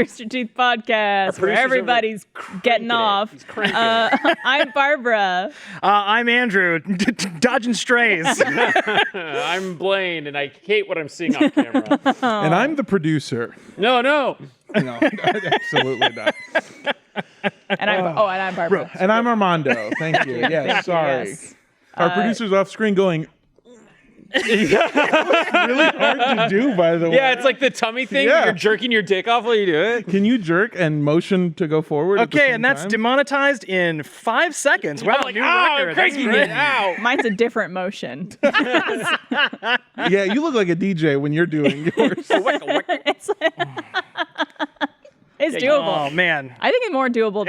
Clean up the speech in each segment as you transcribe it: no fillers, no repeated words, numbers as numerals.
Rooster Teeth podcast where everybody's getting off. I'm Barbara. I'm Andrew, dodging strays. I'm Blaine, and I hate what I'm seeing on camera. And I'm the producer. No. No, absolutely not. And I'm Barbara. And I'm Armando. Thank you. Yes, sorry. Yes. Our producer's off screen going. Really hard to do, by the way. Yeah, it's like the tummy thing. Yeah. You're jerking your dick off while you do it. Can you jerk and motion to go forward? at the Okay, same and that's time? demonetized in 5 seconds. Wow, I'm like, new ow, record. I'm That's cranking great. it. Ow. Mine's a different motion. Yeah, you look like a DJ when you're doing yours. It's doable. Oh, man. I think it's more doable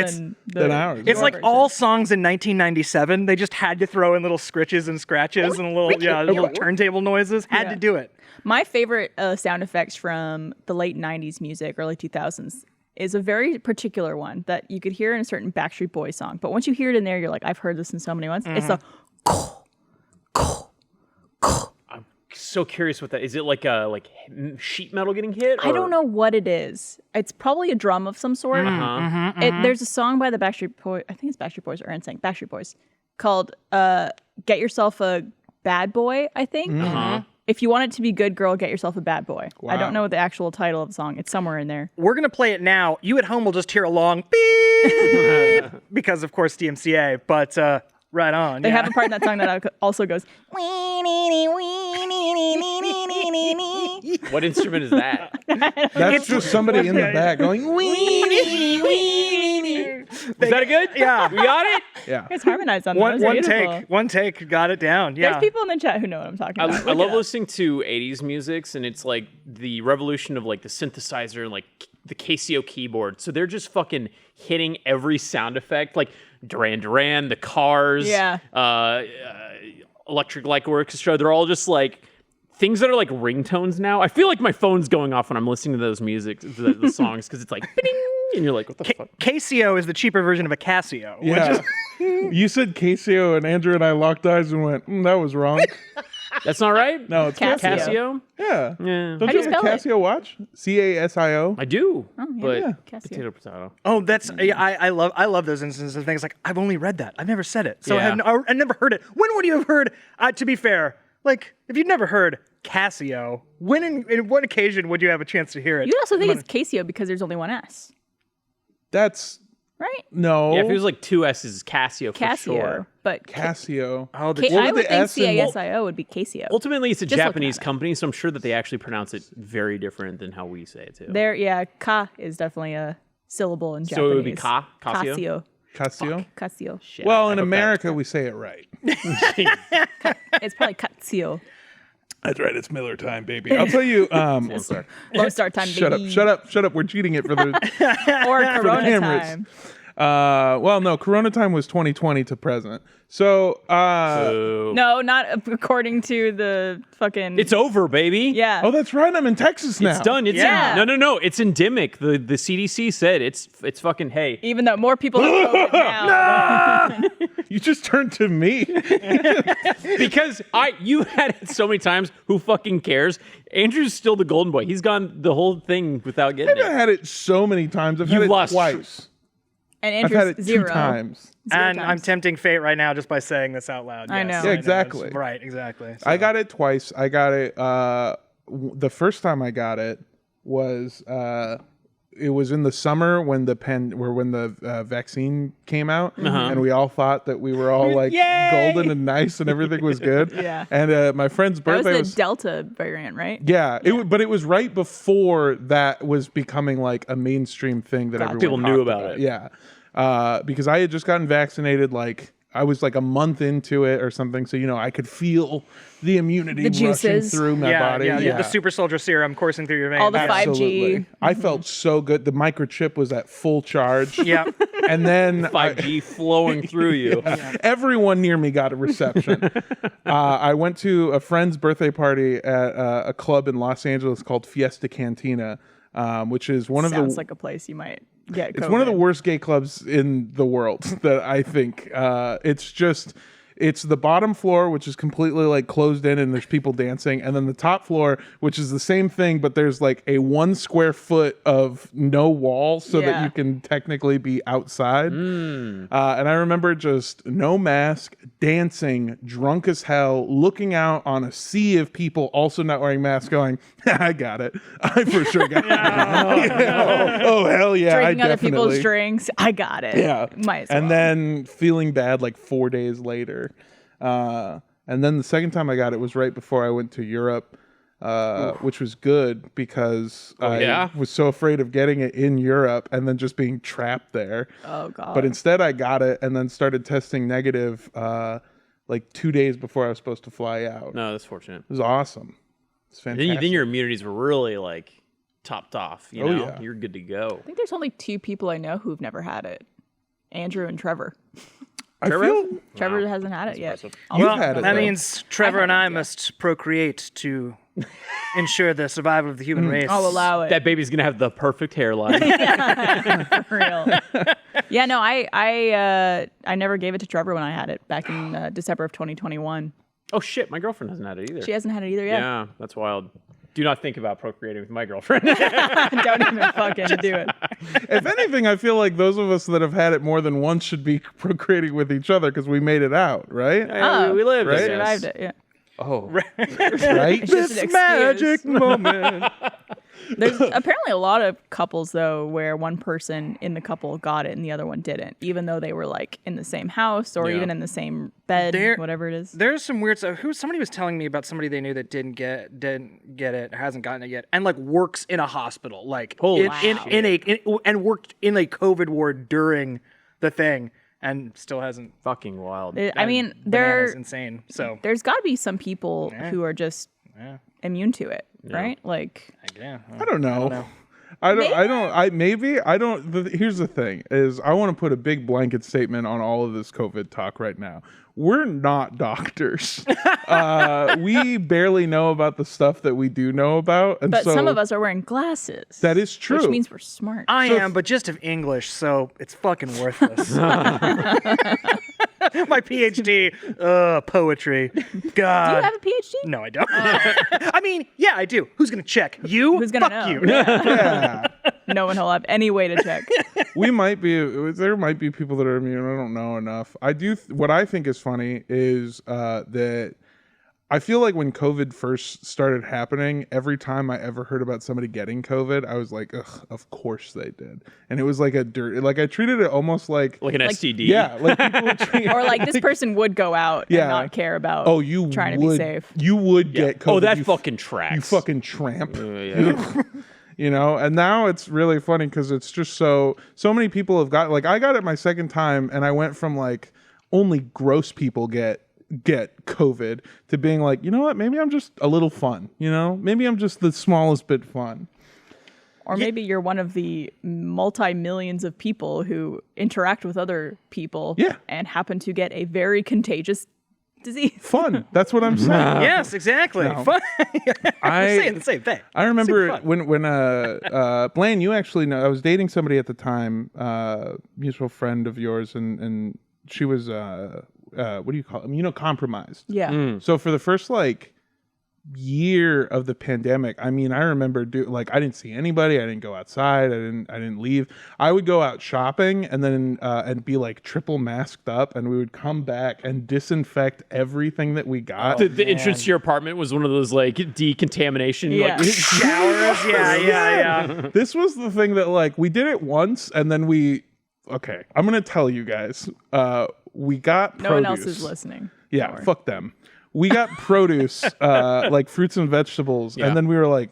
than ours. It's like version. all songs in 1997. They just had to throw in little scritches and scratches and little turntable noises. Had to do it. My favorite sound effects from the late 90s music, early 2000s, is a very particular one that you could hear in a certain Backstreet Boys song. But once you hear it in there, you're like, I've heard this in so many ones. It's the I'm so curious what that is. It like sheet metal getting hit? I don't know what it is. It's probably a drum of some sort. There's a song by the Backstreet Boys, I think it's Backstreet Boys or NSYNC, Backstreet Boys, called Get Yourself a Bad Boy, I think. If you want it to be good, girl, get yourself a bad boy. Wow. I don't know the actual title of the song. It's somewhere in there. We're going to play it now. You at home will just hear a long beep because, of course, DMCA, but right on. They have a part in that song that also goes... What instrument is that? That's just somebody in the back going, Is that good? Yeah. We got it? yeah. It's harmonized on that. One take, got it down. Yeah. There's people in the chat who know what I'm talking about. I love listening to 80s musics, and it's like the revolution of like the synthesizer and like the Casio keyboard. So they're just fucking hitting every sound effect, like Duran Duran, the Cars, Electric Light Orchestra. They're all just like things that are like ringtones now. I feel like my phone's going off when I'm listening to those the songs, because it's like, bing, and you're like, what the fuck? Casio is the cheaper version of a Casio. Yeah. You said Casio, and Andrew and I locked eyes and went, that was wrong. That's not right? No, it's Casio. Casio? Yeah. Yeah. Don't How do you you have a spell Casio watch? Casio? I do. But Casio. potato. Oh, that's I love those instances of things like I've only read that. I've never said it, so Yeah. I never heard it. When would you have heard? To be fair, like if you'd never heard Casio, when in what occasion would you have a chance to hear it? You also think it's Casio because there's only one S, That's, right? no. Yeah, if it was like two S's, Casio for Casio. sure. But Casio. Oh, I would the think S in- CASIO would be Casio. Ultimately, it's a Just looking Japanese at it. company, so I'm sure that they actually pronounce it very different than how we say it too. Ka is definitely a syllable in So Japanese. it would be Ka? Casio? Casio? Casio. Shit, Well, I in hope America, we say it right. It's probably Katsio. That's right. It's Miller time, baby. I'll tell you. Low start time, Shut baby. up. We're cheating it for the. Or Corona cameras. time. Well, no, Corona time was 2020 to present. So, No, not according to the fucking... It's over, baby. Yeah. oh, that's right. I'm in Texas now. It's done. It's Yeah. No. It's endemic. The CDC said it's fucking hey. Even though more people have COVID now. You just turned to me. Because you had it so many times. Who fucking cares? Andrew's still the golden boy. He's gone the whole thing without getting I've it. had it so many times. I've had You've it lost twice. And I've Andrew's had it 0. two times. and times. I'm tempting fate right now just by saying this out loud. I Yes, know. Yeah, I know. exactly. Right, exactly. I got it twice. I got it. The first time I got it was it was in the summer when the vaccine came out, and we all thought that we were all like golden and nice and everything was good. Yeah. And my friend's That birthday was the Delta variant, right? yeah. But it was right before that was becoming like a mainstream thing that everyone people knew talked about it. Yeah. Because I had just gotten vaccinated, like I was like a month into it or something, so I could feel the immunity The rushing juices. through my body. Yeah, the super soldier serum coursing through your veins. All the 5G. Absolutely. I felt so good. The microchip was at full charge. Yeah. And then 5G flowing through you. everyone near me got a reception. I went to a friend's birthday party at a club in Los Angeles called Fiesta Cantina, which is one of the... Sounds like a place you might get It's COVID. one of the worst gay clubs in the world that I think. it's the bottom floor, which is completely like closed in and there's people dancing. And then the top floor, which is the same thing, but there's like a 1 square foot of no wall so that you can technically be outside. And I remember just no mask, dancing, drunk as hell, looking out on a sea of people also not wearing masks going, I got it. I for sure got it. Oh, hell yeah. Drinking I other definitely. people's drinks. I got it. Yeah. Might as well. And then feeling bad like 4 days later. And then the second time I got it was right before I went to Europe, which was good because I was so afraid of getting it in Europe and then just being trapped there. Oh, God. But instead I got it and then started testing negative like 2 days before I was supposed to fly out. No, that's fortunate. It was awesome. It's fantastic. Then your immunities were really like topped off. You know, yeah. You're good to go. I think there's only 2 people I know who've never had it. Andrew and Trevor. I feel Trevor hasn't had it yet. You've had it, that though. means Trevor and I must procreate to ensure the survival of the human race. I'll allow it. That baby's gonna have the perfect hairline. For real. Yeah, no, I never gave it to Trevor when I had it back in December of 2021. Oh shit, my girlfriend hasn't had it either. She hasn't had it either yet. Yeah, that's wild. Do not think about procreating with my girlfriend. Don't even fucking do it. If anything, I feel like those of us that have had it more than once should be procreating with each other because we made it out, right? We lived, right? I guess. Survived it, yeah. Oh, right? It's just an excuse. Magic moment. There's apparently a lot of couples though where one person in the couple got it and the other one didn't, even though they were like in the same house or even in the same bed, whatever it is. There's some weird stuff. Somebody was telling me about somebody they knew that didn't get it, hasn't gotten it yet, and like works in a hospital, like and worked in a COVID ward during the thing, and still hasn't. Fucking wild. I mean, Bananas insane. So there's got to be some people who are just immune to it, right? Like, I don't know. Here's the thing is I want to put a big blanket statement on all of this COVID talk right now. We're not doctors. We barely know about the stuff that we do know about. And but so some of us are wearing glasses. That is true. Which means we're smart. I am, but just of English, so it's fucking worthless. My PhD, poetry. God. Do you have a PhD? No, I don't. I mean, yeah, I do. Who's gonna check? You? Who's gonna Fuck know? you. Yeah. No one will have any way to check. There might be people that are immune. I don't know enough. What I think is funny is that I feel like when COVID first started happening, every time I ever heard about somebody getting COVID, I was like, ugh, of course they did. And it was like I treated it almost like an STD. Yeah. Like people would treat, Or like this person would go out and not care about trying to be safe. You would get COVID. Oh, that fucking tracks. You fucking tramp. You know, and now it's really funny because it's just so many people have got, like, I got it my second time and I went from like only gross people get COVID to being like, you know what, maybe I'm just a little fun, you know, maybe I'm just the smallest bit fun. Or maybe you're one of the multi-millions of people who interact with other people and happen to get a very contagious disease. Fun. That's what I'm saying. Yes, exactly. No. Fun. I'm saying the same thing. I remember when Blaine, you actually know, I was dating somebody at the time, mutual friend of yours, and she was what do you call it? Immunocompromised. Yeah. So for the first like year of the pandemic, I mean, I remember I didn't see anybody. I didn't go outside. I didn't leave. I would go out shopping and then and be like triple masked up, and we would come back and disinfect everything that we got. The entrance to your apartment was one of those like decontamination showers. Yeah. This was the thing that like we did it once, and then I'm gonna tell you guys. We got produce. No one else is listening. Yeah, fuck them. We got produce, like fruits and vegetables, and then we were like,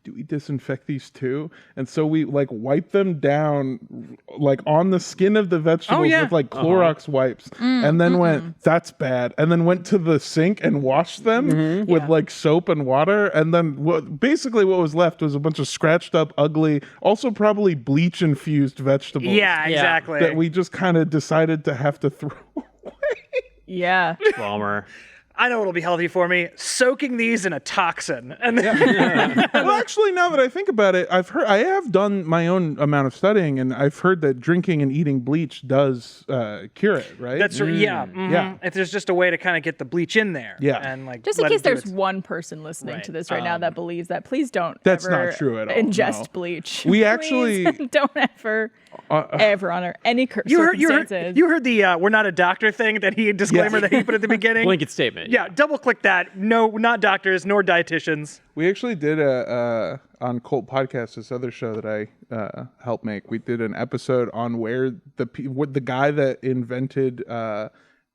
do we disinfect these too? And so we like wipe them down like on the skin of the vegetables with like Clorox wipes, and then went, that's bad, and then went to the sink and washed them with like soap and water, and then what was left was a bunch of scratched up, ugly, also probably bleach infused vegetables. Yeah, exactly. That we just kind of decided to have to throw away. Yeah. Bummer. I know what'll be healthy for me. Soaking these in a toxin. And Well, actually, now that I think about it, I have done my own amount of studying, and I've heard that drinking and eating bleach does cure it, right? That's yeah. Mm-hmm. Yeah. If there's just a way to kind of get the bleach in there. Yeah. And like Just in let it case do there's its- one person listening to this right now that believes that, please don't That's ever not true at all, ingest no. bleach. We Please actually- don't ever under any circumstances. You heard the we're not a doctor thing that he disclaimer that he put at the beginning. Blanket statement. Yeah, double click that. No, not doctors nor dietitians. We actually did on Cult Podcast, this other show that I helped make. We did an episode on where the guy that invented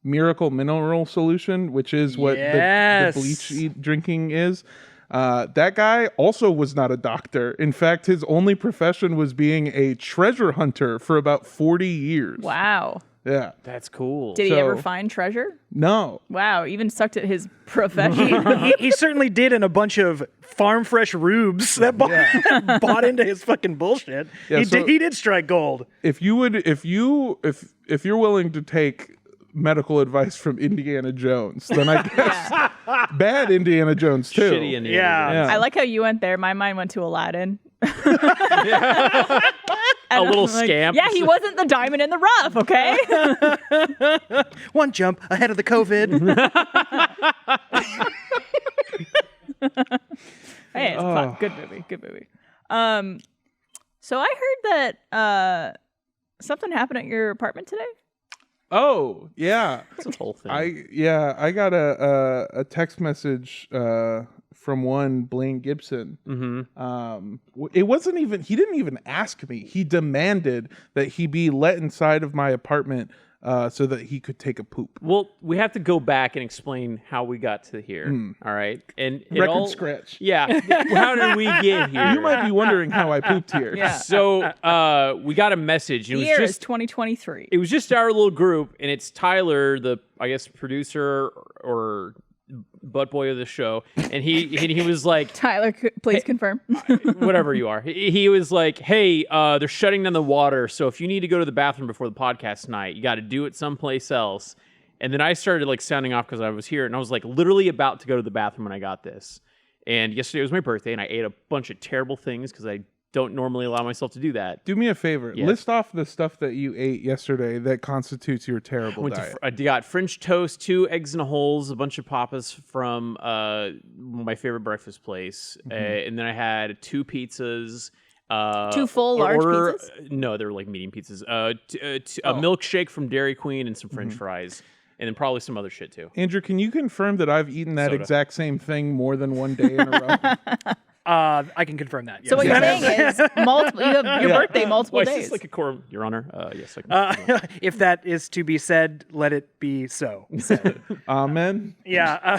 Miracle Mineral Solution, which is what the bleach drinking is. That guy also was not a doctor. In fact, his only profession was being a treasure hunter for about 40 years. Wow. Yeah. That's cool. Did he ever find treasure? No. Wow, even sucked at his profession. He certainly did in a bunch of farm fresh rubes that bought into his fucking bullshit. Yeah, He did strike gold. If you're willing to take medical advice from Indiana Jones, then I guess bad Indiana Jones too. Shitty Indiana Yeah. I like how you went there. My mind went to Aladdin. A little scamp. Yeah, he wasn't the diamond in the rough, okay? One jump ahead of the COVID. Hey, it's fun. Good movie. Good movie. So I heard that something happened at your apartment today. Oh, yeah. That's the whole thing. I got a text message from one Blaine Gibson. It wasn't even, he didn't even ask me. He demanded that he be let inside of my apartment so that he could take a poop. Well, we have to go back and explain how we got to here. All right, and Record scratch. Yeah, how did we get here? You might be wondering how I pooped here. Yeah. So we got a message. The It was year is just 2023. it was just our little group, and it's Tyler, the I guess producer or butt boy of the show, and he was like, Tyler, please confirm. whatever you are. He was like, hey, they're shutting down the water, so if you need to go to the bathroom before the podcast tonight, you got to do it someplace else. And then I started like sounding off because I was here, and I was like literally about to go to the bathroom when I got this. And yesterday was my birthday, and I ate a bunch of terrible things because I don't normally allow myself to do that. Do me a favor. Yes. List off the stuff that you ate yesterday that constitutes your terrible diet. I got French toast, 2 eggs in a holes, a bunch of papas from my favorite breakfast place, and then I had 2 pizzas. 2 full large pizzas? No, they were like medium pizzas. A milkshake from Dairy Queen and some French fries, and then probably some other shit too. Andrew, can you confirm that I've eaten that Soda. exact same thing more than one day in a row? I can confirm that. Yes. So what you're saying is multiple. You have your birthday multiple Why, days. is this like a core, Your Honor? Yes, I can. If that is to be said, let it be so. Amen. Yeah.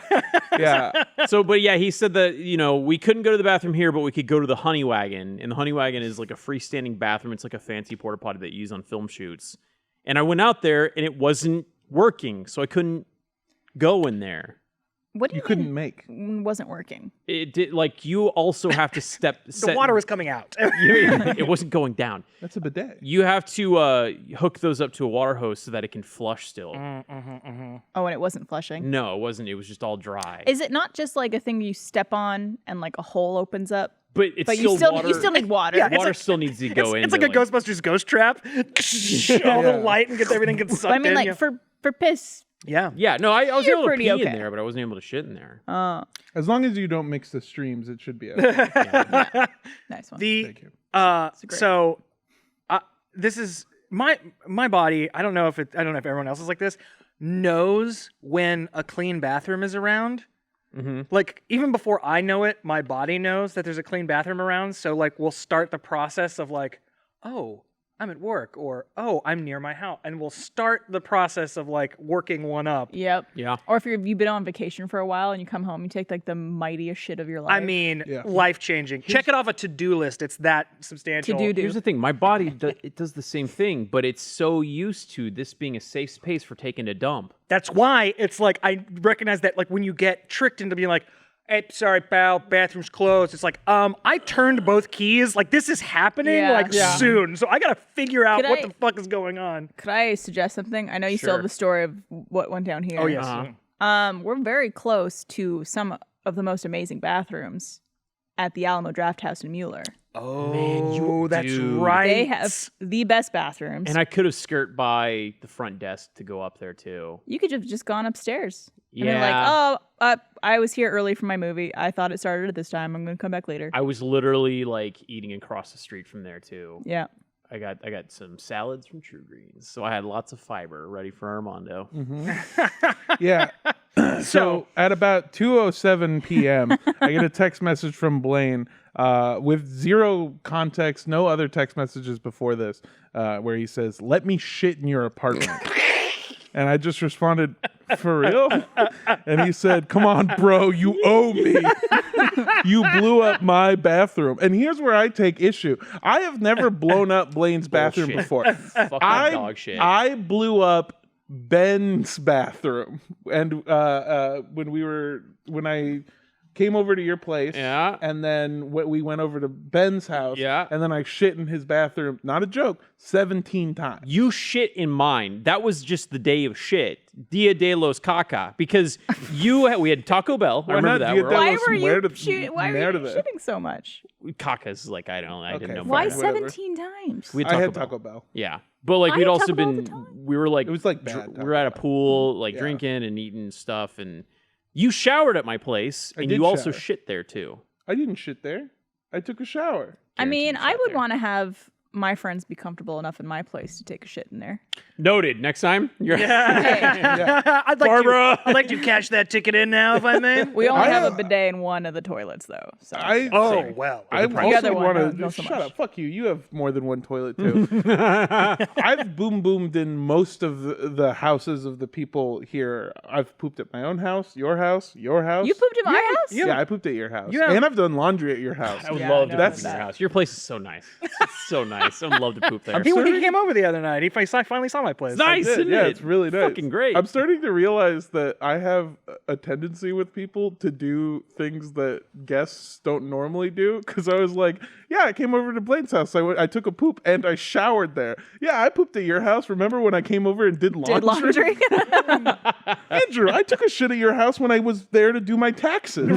Yeah. So, but yeah, he said that, we couldn't go to the bathroom here, but we could go to the Honey Wagon. And the Honey Wagon is like a freestanding bathroom. It's like a fancy porta potty that you use on film shoots. And I went out there and it wasn't working. So I couldn't go in there. What do You you couldn't mean make. wasn't working? It did, like, you also have to The water was coming out. It wasn't going down. That's a bidet. You have to hook those up to a water hose so that it can flush still. Oh, and it wasn't flushing. No, it wasn't. It was just all dry. Is it not just like a thing you step on and like a hole opens up? But it's But still you still water. you still need water. Yeah, Water still needs to go in. It's like a Ghostbusters ghost trap. All the light and everything gets sucked But I mean, in. like for piss. Yeah. Yeah, no, I was You're able to pretty pee okay. in there, but I wasn't able to shit in there. As long as you don't mix the streams, it should be okay. Nice one. The great. so this is my body. I don't know if everyone else is like this. Knows when a clean bathroom is around. Like even before I know it, my body knows that there's a clean bathroom around. So like we'll start the process of like, oh, I'm at work, or oh, I'm near my house, and we'll start the process of like working one up. Yep. Yeah. Or if you've been on vacation for a while and you come home, you take like the mightiest shit of your life. I mean, Yeah. life changing. Check it off a to-do list. It's that substantial. To-do. Here's the thing. My body, it does the same thing, but it's so used to this being a safe space for taking a dump. That's why it's like I recognize that like when you get tricked into being like, hey, sorry, pal, bathroom's closed. It's like, I turned both keys. Like this is happening soon. So I gotta figure out what the fuck is going on. Could I suggest something? I know you still Sure. have the story of what went down here. Oh yes. We're very close to some of the most amazing bathrooms at the Alamo Draft House in Mueller. Oh, Man, that's dude. right. They have the best bathrooms. And I could have skirt by the front desk to go up there too. You could have just gone upstairs. Yeah. And they're like, I was here early for my movie. I thought it started at this time. I'm going to come back later. I was literally like eating across the street from there too. Yeah. I got some salads from True Greens, so I had lots of fiber ready for Armando. Yeah. So at about 2:07 p.m., I get a text message from Blaine with zero context, no other text messages before this, where he says, "Let me shit in your apartment." And I just responded, "For real?" And he said, "Come on, bro, you owe me. You blew up my bathroom." And here's where I take issue. I have never blown up Blaine's bathroom Bullshit. before. Fucking dog shit. I blew up Ben's bathroom. And when I came over to your place, Yeah. and then we went over to Ben's house, Yeah. and then I shit in his bathroom, not a joke, 17 times. You shit in mine. That was just the day of shit. Dia de los caca. Because we had Taco Bell. I remember not that. Dia We're de all- Why los were you muertos- shitting so much? Caca's like, I didn't Okay, know. fine. Why better. Whatever. 17 times? We I had Bell. Taco Bell. Yeah. But like I we'd had also Taco Bell all been, the time. we were like, It was like bad we Taco were at a Bell. pool, like Yeah. drinking and eating stuff. And you showered at my place I and did you also shower. shit there too. I didn't shit there. I took a shower. I mean, Guaranteed I shit would there. want to have my friends be comfortable enough in my place to take a shit in there. Noted. Next time. You're I'd like Barbara. I'd like to cash that ticket in now, if I may. We only I have a have- bidet in one of the toilets, though. So Oh, well. I The also other one, want no, to no so shut much. up. Fuck you. You have more than one toilet too. I've boomed in most of the houses of the people here. I've pooped at my own house, your house. you pooped in my house? Yeah, I pooped at your house, have- and I've done laundry at your house. I would Yeah, love I to know poop in that. your house. Your place is so nice. It's so nice. I would love to poop there. He came over the other night. He finally saw my place. Nice, isn't Yeah, it? it's really nice. Fucking great. I'm starting to realize that I have a tendency with people to do things that guests don't normally do. Because I was like, yeah, I came over to Blaine's house. I took a poop and I showered there. Yeah, I pooped at your house. Remember when I came over and did laundry? Did laundry? Andrew, I took a shit at your house when I was there to do my taxes.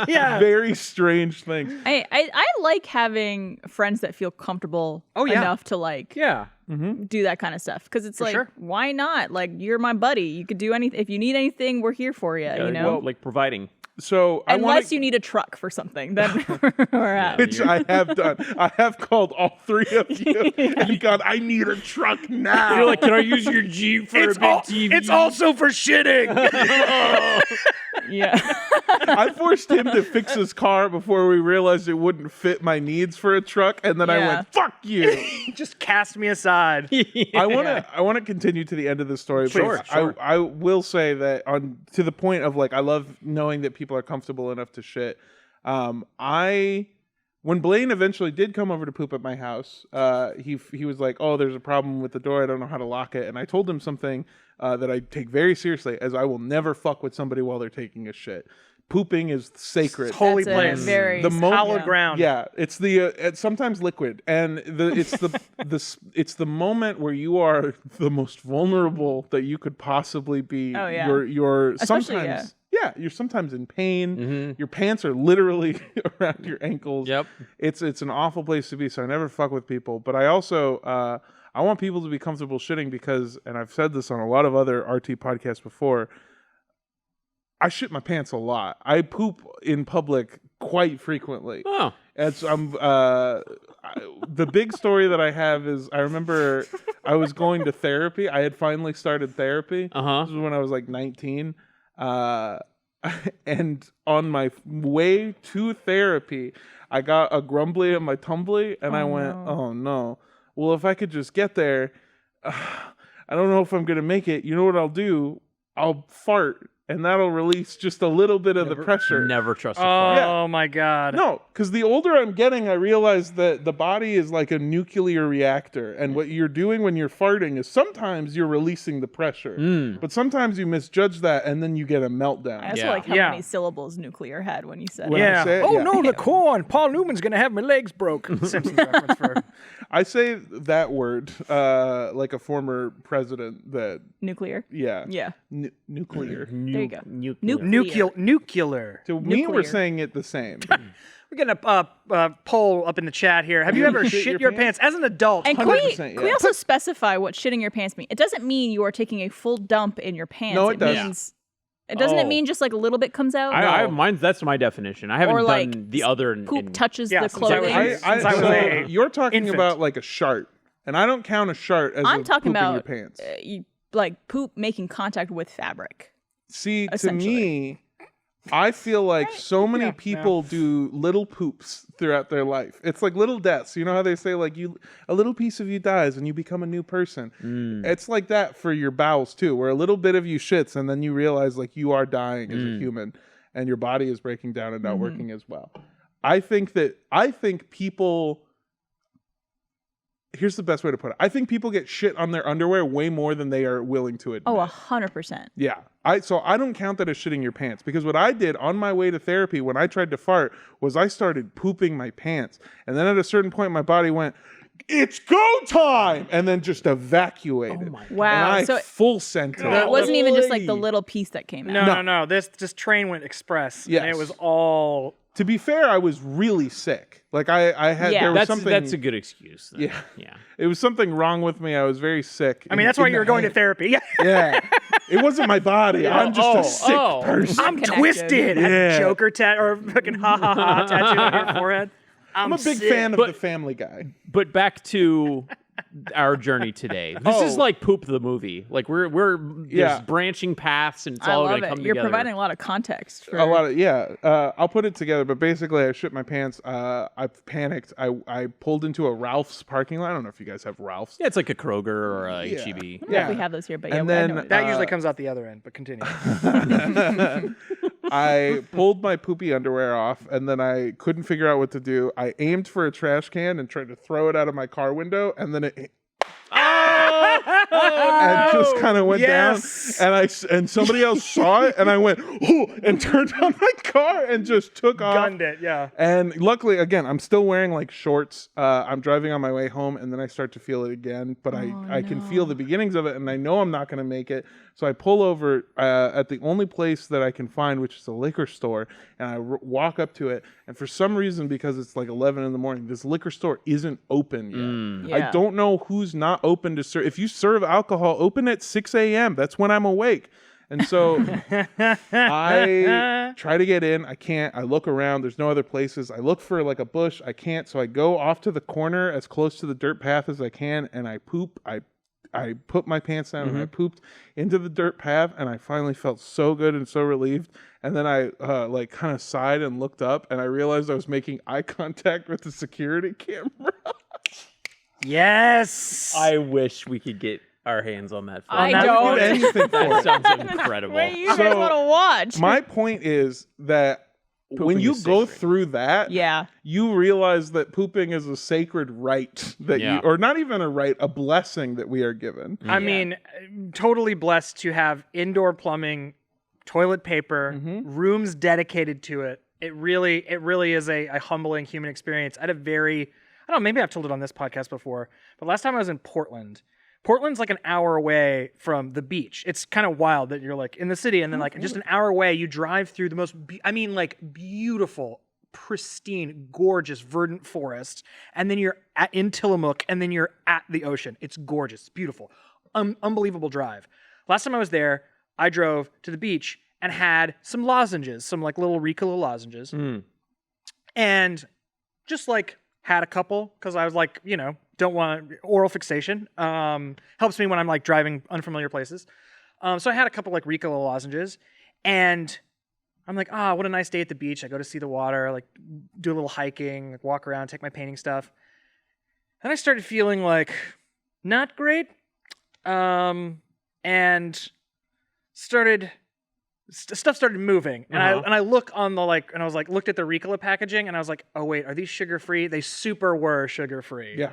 Yeah. Very strange things. I like having friends that feel comfortable yeah. enough to like Yeah. do that kind of stuff. Because it's like, sure. why not? Like, you're my buddy. You could do anything. If you need anything, we're here for you, you know? like providing. So I want Unless you need a truck for something, then we're out. which I have done. I have called all three of you and gone, I need a truck now. You're like, can I use your Jeep for a big TV? It's also for shitting. Yeah. I forced him to fix his car before we realized it wouldn't fit my needs for a truck, and then I Yeah. went, "Fuck you!" Just cast me aside. I want to continue to the end of the story. Sure, because sure. I will say that to the point of like I love knowing that people are comfortable enough to shit. When Blaine eventually did come over to poop at my house, he was like, "Oh, there's a problem with the door. I don't know how to lock it." And I told him something that I take very seriously, as I will never fuck with somebody while they're taking a shit. Pooping is sacred. Holy That's a place. very The moment- Hallowed ground. Yeah, it's it's sometimes liquid, and it's the moment where you are the most vulnerable that you could possibly be. Oh, yeah. You're Especially, sometimes you're sometimes in pain. Your pants are literally around your ankles. Yep. It's an awful place to be. So I never fuck with people, but I also I want people to be comfortable shitting because, and I've said this on a lot of other RT podcasts before, I shit my pants a lot. I poop in public quite frequently. Oh. And so the big story that I have is I remember I was going to therapy. I had finally started therapy. Uh-huh. This was when I was like 19. And on my way to therapy, I got a grumbly and my tumbly, and I went, oh no. Well, if I could just get there, I don't know if I'm going to make it. You know what I'll do? I'll fart. And that'll release just a little bit of the pressure. Never trust a Oh, fart. my God. No, because the older I'm getting, I realize that the body is like a nuclear reactor. And what you're doing when you're farting is sometimes you're releasing the pressure. But sometimes you misjudge that and then you get a meltdown. I also Yeah. like how Yeah. many syllables nuclear had when you said When it. I Yeah. say it, Oh, yeah. no, the corn. Paul Newman's going to have my legs broke. Simpsons reference for I say that word like a former president that. Nuclear. Yeah. Yeah. Nuclear. There you go. Nuclear. So me and we're saying it the same. We're getting a poll up in the chat here. Have you ever shit your pants as an adult? And can we also specify what shitting your pants mean? It doesn't mean you are taking a full dump in your pants. No, it does. Means, doesn't it mean just like a little bit comes out? That's my definition. I haven't done the other. Poop touches the clothing. You're talking about like a shart, and I don't count a shart as I'm talking about your pants. Like poop making contact with fabric. See, to me, I feel like so many people do little poops throughout their life. It's like little deaths. You know how they say like a little piece of you dies and you become a new person. It's like that for your bowels too, where a little bit of you shits and then you realize like you are dying as a human and your body is breaking down and not working as well. I think people. Here's the best way to put it. I think people get shit on their underwear way more than they are willing to admit. Oh, 100%. Yeah. So I don't count that as shitting your pants, because what I did on my way to therapy when I tried to fart was I started pooping my pants. And then at a certain point, my body went, it's go time! And then just evacuated. Oh wow. And I full sent it. It wasn't even just like the little piece that came out. No. This train went express. Yes. And it was all... To be fair, I was really sick. Like I had, there was something. That's a good excuse. Then. Yeah. It was something wrong with me. I was very sick. I mean, that's why you were going to therapy. Yeah. It wasn't my body. I'm just a sick person. I'm twisted. Yeah. Joker or fucking ha tattoo on your forehead. I'm a big fan of The Family Guy. But back to our journey today. This is like Poop the movie. Like we're there's branching paths and it's all going to come You're together. providing a lot of context. For... A lot of I'll put it together. But basically, I shit my pants. I panicked. I pulled into a Ralph's parking lot. I don't know if you guys have Ralph's. Yeah, it's like a Kroger or a HEB. I don't know if we have those here, but and then that usually comes out the other end. But continue. I pulled my poopy underwear off, and then I couldn't figure out what to do. I aimed for a trash can and tried to throw it out of my car window, and then it and just kind of went down. And somebody else saw it, and I went, ooh, and turned on my car and just took off. Gunned it, yeah. And luckily, again, I'm still wearing like shorts. I'm driving on my way home, and then I start to feel it again. But I can feel the beginnings of it, and I know I'm not going to make it. So I pull over at the only place that I can find, which is a liquor store, and I walk up to it. And for some reason, because it's like 11 in the morning, this liquor store isn't open yet. I don't know who's not open to serve. If you serve alcohol, open at 6 a.m. That's when I'm awake. And so I try to get in. I can't. I look around. There's no other places. I look for like a bush. I can't. So I go off to the corner as close to the dirt path as I can, and I poop. I put my pants down and I pooped into the dirt path, and I finally felt so good and so relieved. And then I like kind of sighed and looked up, and I realized I was making eye contact with the security camera. Yes. I wish we could get our hands on that. I don't. That sounds incredible. Wait, you guys want to watch? My point is that when you go through that, you realize that pooping is a sacred right that you, or not even a right, a blessing that we are given. I mean, totally blessed to have indoor plumbing, toilet paper, rooms dedicated to it. It really is a humbling human experience. I had I don't know, maybe I've told it on this podcast before, but last time I was in Portland's like an hour away from the beach. It's kind of wild that you're like in the city and then like just an hour away, you drive through the most, beautiful, pristine, gorgeous, verdant forest. And then you're in Tillamook and then you're at the ocean. It's gorgeous. It's beautiful. Unbelievable drive. Last time I was there, I drove to the beach and had some lozenges, some like little Ricola lozenges. And just like had a couple because I was like, don't want oral fixation. Helps me when I'm like driving unfamiliar places. So I had a couple like Ricola lozenges, and I'm like, what a nice day at the beach. I go to see the water, like do a little hiking, like, walk around, take my painting stuff. And I started feeling like not great, and stuff started moving, and I look on the and I was like looked at the Ricola packaging, and I was like, oh wait, are these sugar free? They super were sugar free. Yeah.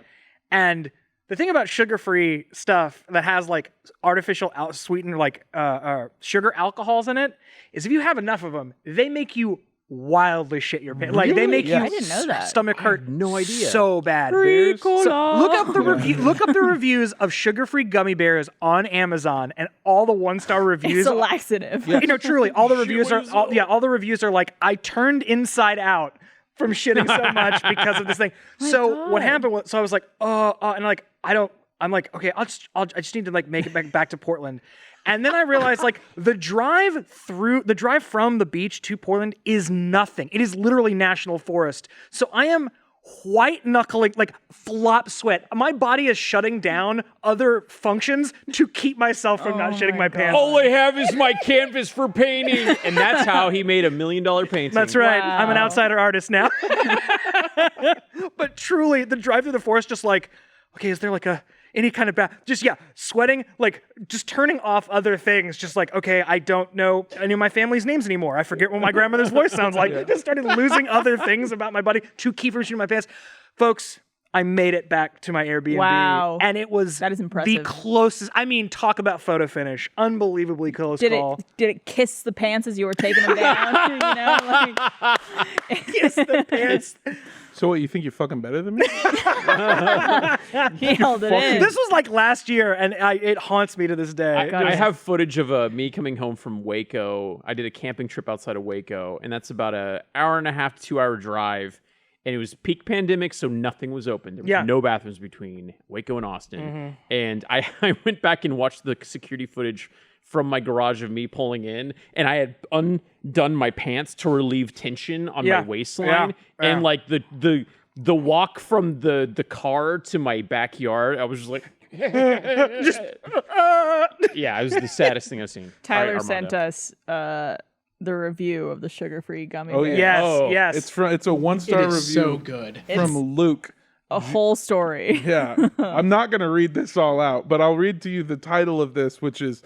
And the thing about sugar-free stuff that has like artificial sweetened like sugar alcohols in it is if you have enough of them, they make you wildly shit your pants. Like they make you I didn't know that. stomach hurt. no idea. So bad. So look up the review. Look up the reviews of sugar-free gummy bears on Amazon, and all the 1-star reviews. It's a laxative. You know, truly, all the reviews are all the reviews are like, I turned inside out from shitting so much because of this thing. So what happened was, so I was like, and like I'm like, okay, I just need to like make it back to Portland. And then I realized like the drive from the beach to Portland is nothing. It is literally national forest. So I am white knuckling, like flop sweat. My body is shutting down other functions to keep myself from not shitting my pants. All I have is my canvas for painting. And that's how he made $1 million painting. That's right. Wow. I'm an outsider artist now. But truly, the drive through the forest, just like, okay, is there like any kind of sweating, like just turning off other things, just like, okay, I don't know any of my family's names anymore. I forget what my grandmother's voice sounds like. Just started losing other things about my body to keep from shooting my pants. Folks, I made it back to my Airbnb. Wow. And it was That is impressive. the closest, I mean, talk about photo finish. Unbelievably close call. Did it kiss the pants as you were taking them down? You know, like, Kiss the pants. So what, you think you're fucking better than me? he held it in. This was like last year, and it haunts me to this day. I have footage of me coming home from Waco. I did a camping trip outside of Waco, and that's about an hour and a half to 2 hour drive. And it was peak pandemic, so nothing was open. There was no bathrooms between Waco and Austin. And I went back and watched the security footage from my garage of me pulling in, and I had undone my pants to relieve tension on my waistline. And like the walk from the car to my backyard, I was just like, it was the saddest thing I've seen. Tyler All right, sent Armando. us the review of the sugar-free gummy Oh, bear. yeah. Yes. It's a 1-star It review is so good. from Luke. A whole story. Yeah. I'm not going to read this all out, but I'll read to you the title of this, which is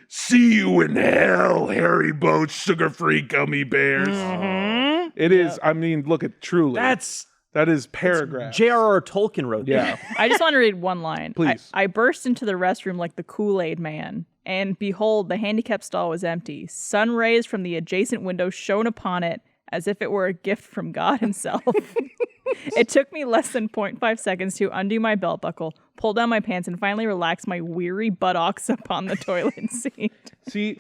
See You in Hell, Harry Boat Sugar-Free Gummy Bears. It is, I mean, look at truly. That is paragraph. J.R.R. Tolkien wrote that. Yeah. I just want to read one line. Please. I burst into the restroom like the Kool-Aid man, and behold, the handicap stall was empty. Sun rays from the adjacent window shone upon it as if it were a gift from God himself. It took me less than 0.5 seconds to undo my belt buckle, pull down my pants, and finally relax my weary buttocks upon the toilet seat. See,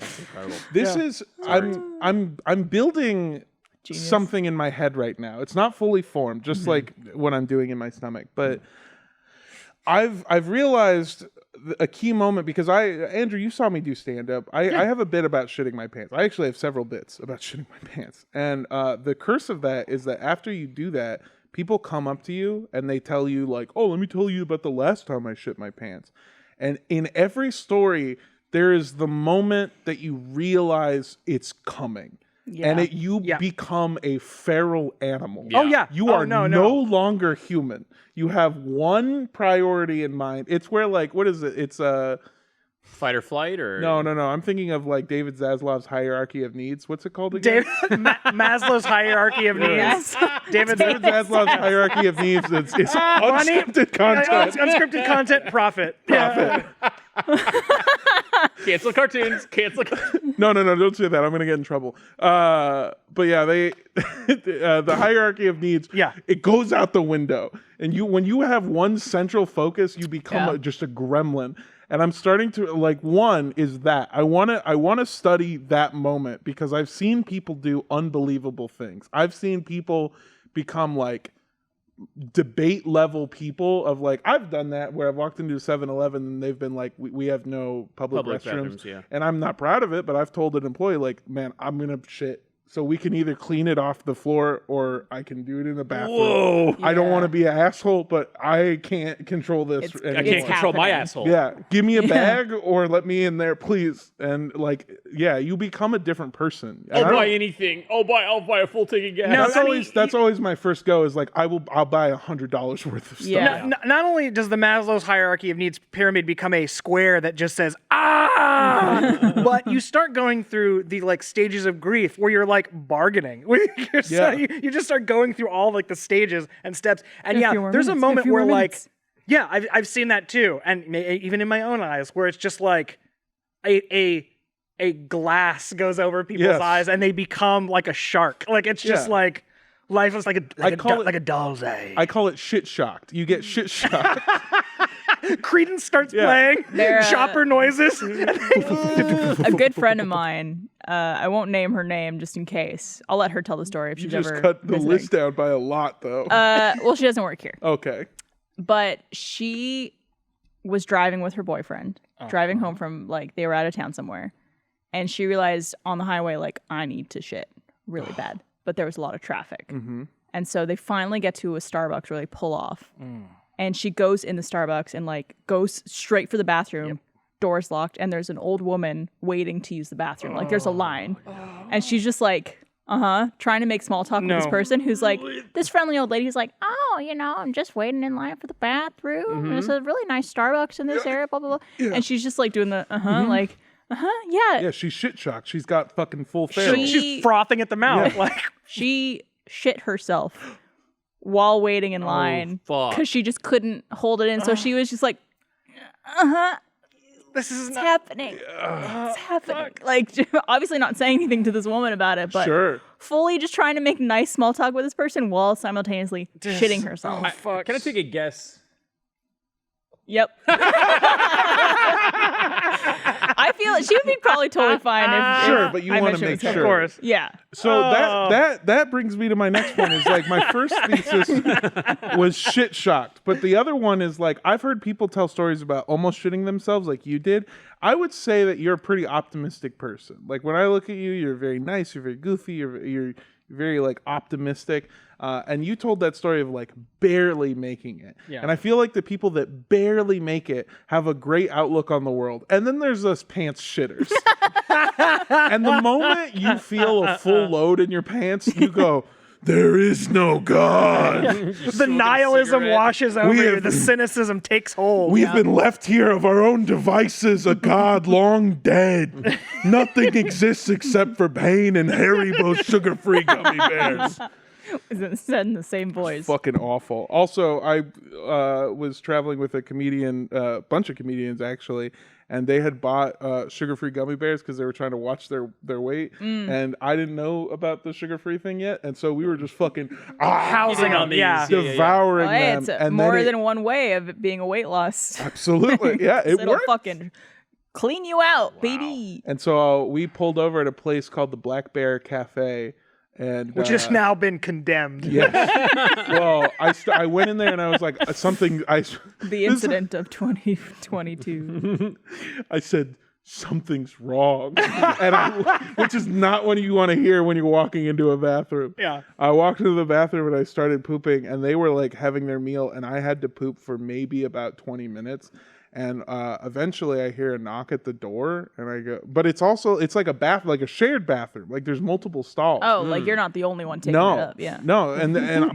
this is I'm building something in my head right now. It's not fully formed, just like what I'm doing in my stomach, but I've realized a key moment because Andrew, you saw me do stand up. I have a bit about shitting my pants. I actually have several bits about shitting my pants. And the curse of that is that after you do that, people come up to you and they tell you like, "Oh, let me tell you about the last time I shit my pants." And in every story, there is the moment that you realize it's coming. Yeah. And you become a feral animal. Oh, yeah. You are no longer human. You have one priority in mind. It's where, like, what is it? It's Fight or flight, or no. I'm thinking of like David Zaslav's hierarchy of needs. What's it called again? Maslow's hierarchy of needs. Yes. David Zaslav's hierarchy of needs. It's unscripted content. Unscripted content. Profit. cancel cartoons. Cancel. No, don't say that. I'm gonna get in trouble. But yeah, they the hierarchy of needs. Yeah. It goes out the window, and when you have one central focus, you become just a gremlin. And I'm starting to like one is that I want to study that moment because I've seen people do unbelievable things. I've seen people become like debate level people of like I've done that where I've walked into a 7-Eleven and they've been like we have no public restrooms, and I'm not proud of it, but I've told an employee like, man, I'm gonna shit. So we can either clean it off the floor or I can do it in the bathroom. Whoa. I don't want to be an asshole, but I can't control this. I can't control my asshole. Yeah. Give me a bag or let me in there, please. And like, yeah, you become a different person. I'll buy anything. I'll buy a full tank of gas. No, that's always my first go is like, I'll buy $100 worth of stuff. Yeah. Not only does the Maslow's hierarchy of needs pyramid become a square that just says, ah, but you start going through the like stages of grief where you're like bargaining. You just start going through all like the stages and steps. And there's a moment where like, I've seen that too. And even in my own eyes where it's just like a a glass goes over people's eyes and they become like a shark. Like it's just like life is like a doll's eye. I call it shit shocked. You get shit shocked. Credence starts playing chopper noises. A good friend of mine, I won't name her name just in case. I'll let her tell the story if she's ever just cut the visiting. list down by a lot, though. Well, she doesn't work here. Okay. But she was driving with her boyfriend, driving home from, like, they were out of town somewhere. And she realized on the highway, like, I need to shit really bad. But there was a lot of traffic. Mm-hmm. And so they finally get to a Starbucks where they pull off. And she goes in the Starbucks and, like, goes straight for the bathroom. Yep. Door's locked. And there's an old woman waiting to use the bathroom. Like, there's a line. And she's just like, trying to make small talk with this person who's like, this friendly old lady who's like, oh, you know, I'm just waiting in line for the bathroom. Mm-hmm. There's a really nice Starbucks in this area, blah, blah, blah. Yeah. And she's just, like, doing the, like, yeah. Yeah, she's shit shocked. She's got fucking full feral. She's frothing at the mouth. Yeah. Like she shit herself while waiting in line because she just couldn't hold it in. So she was just like, this is not happening. It's happening. Fuck. Like, obviously not saying anything to this woman about it, but fully just trying to make nice small talk with this person while simultaneously shitting herself. Can I take a guess? Yep. I feel she would be probally totally fine if but you want to make sure. Of course. Yeah. So that brings me to my next point is like my first thesis was shit shocked, but the other one is like I've heard people tell stories about almost shitting themselves like you did. I would say that you're a pretty optimistic person. Like when I look at you, you're very nice, you're very goofy, you're very like optimistic. And you told that story of like barely making it. Yeah. And I feel like the people that barely make it have a great outlook on the world. And then there's us pants shitters. And the moment you feel a full load in your pants, you go, there is no God. The nihilism washes over you. The cynicism takes hold. We've been left here of our own devices, a God long dead. Nothing exists except for pain and Haribo sugar-free gummy bears. Said in the same voice. Fucking awful. Also, I was traveling with a comedian, bunch of comedians actually, and they had bought sugar-free gummy bears because they were trying to watch their weight, and I didn't know about the sugar-free thing yet, and so we were just fucking housing on these, devouring them. It's and more than one way of it being a weight loss. Absolutely, yeah, it it'll works. Fucking clean you out, baby. And so we pulled over at a place called the Black Bear Cafe. And, which has now been condemned. Yes. Well, I went in there and I was like, the incident of 2022. I said, something's wrong. Which is not what you want to hear when you're walking into a bathroom. Yeah. I walked into the bathroom and I started pooping and they were like having their meal and I had to poop for maybe about 20 minutes. And eventually I hear a knock at the door and I go, but it's like like a shared bathroom. Like there's multiple stalls. Oh, like you're not the only one taking it up. Yeah. No.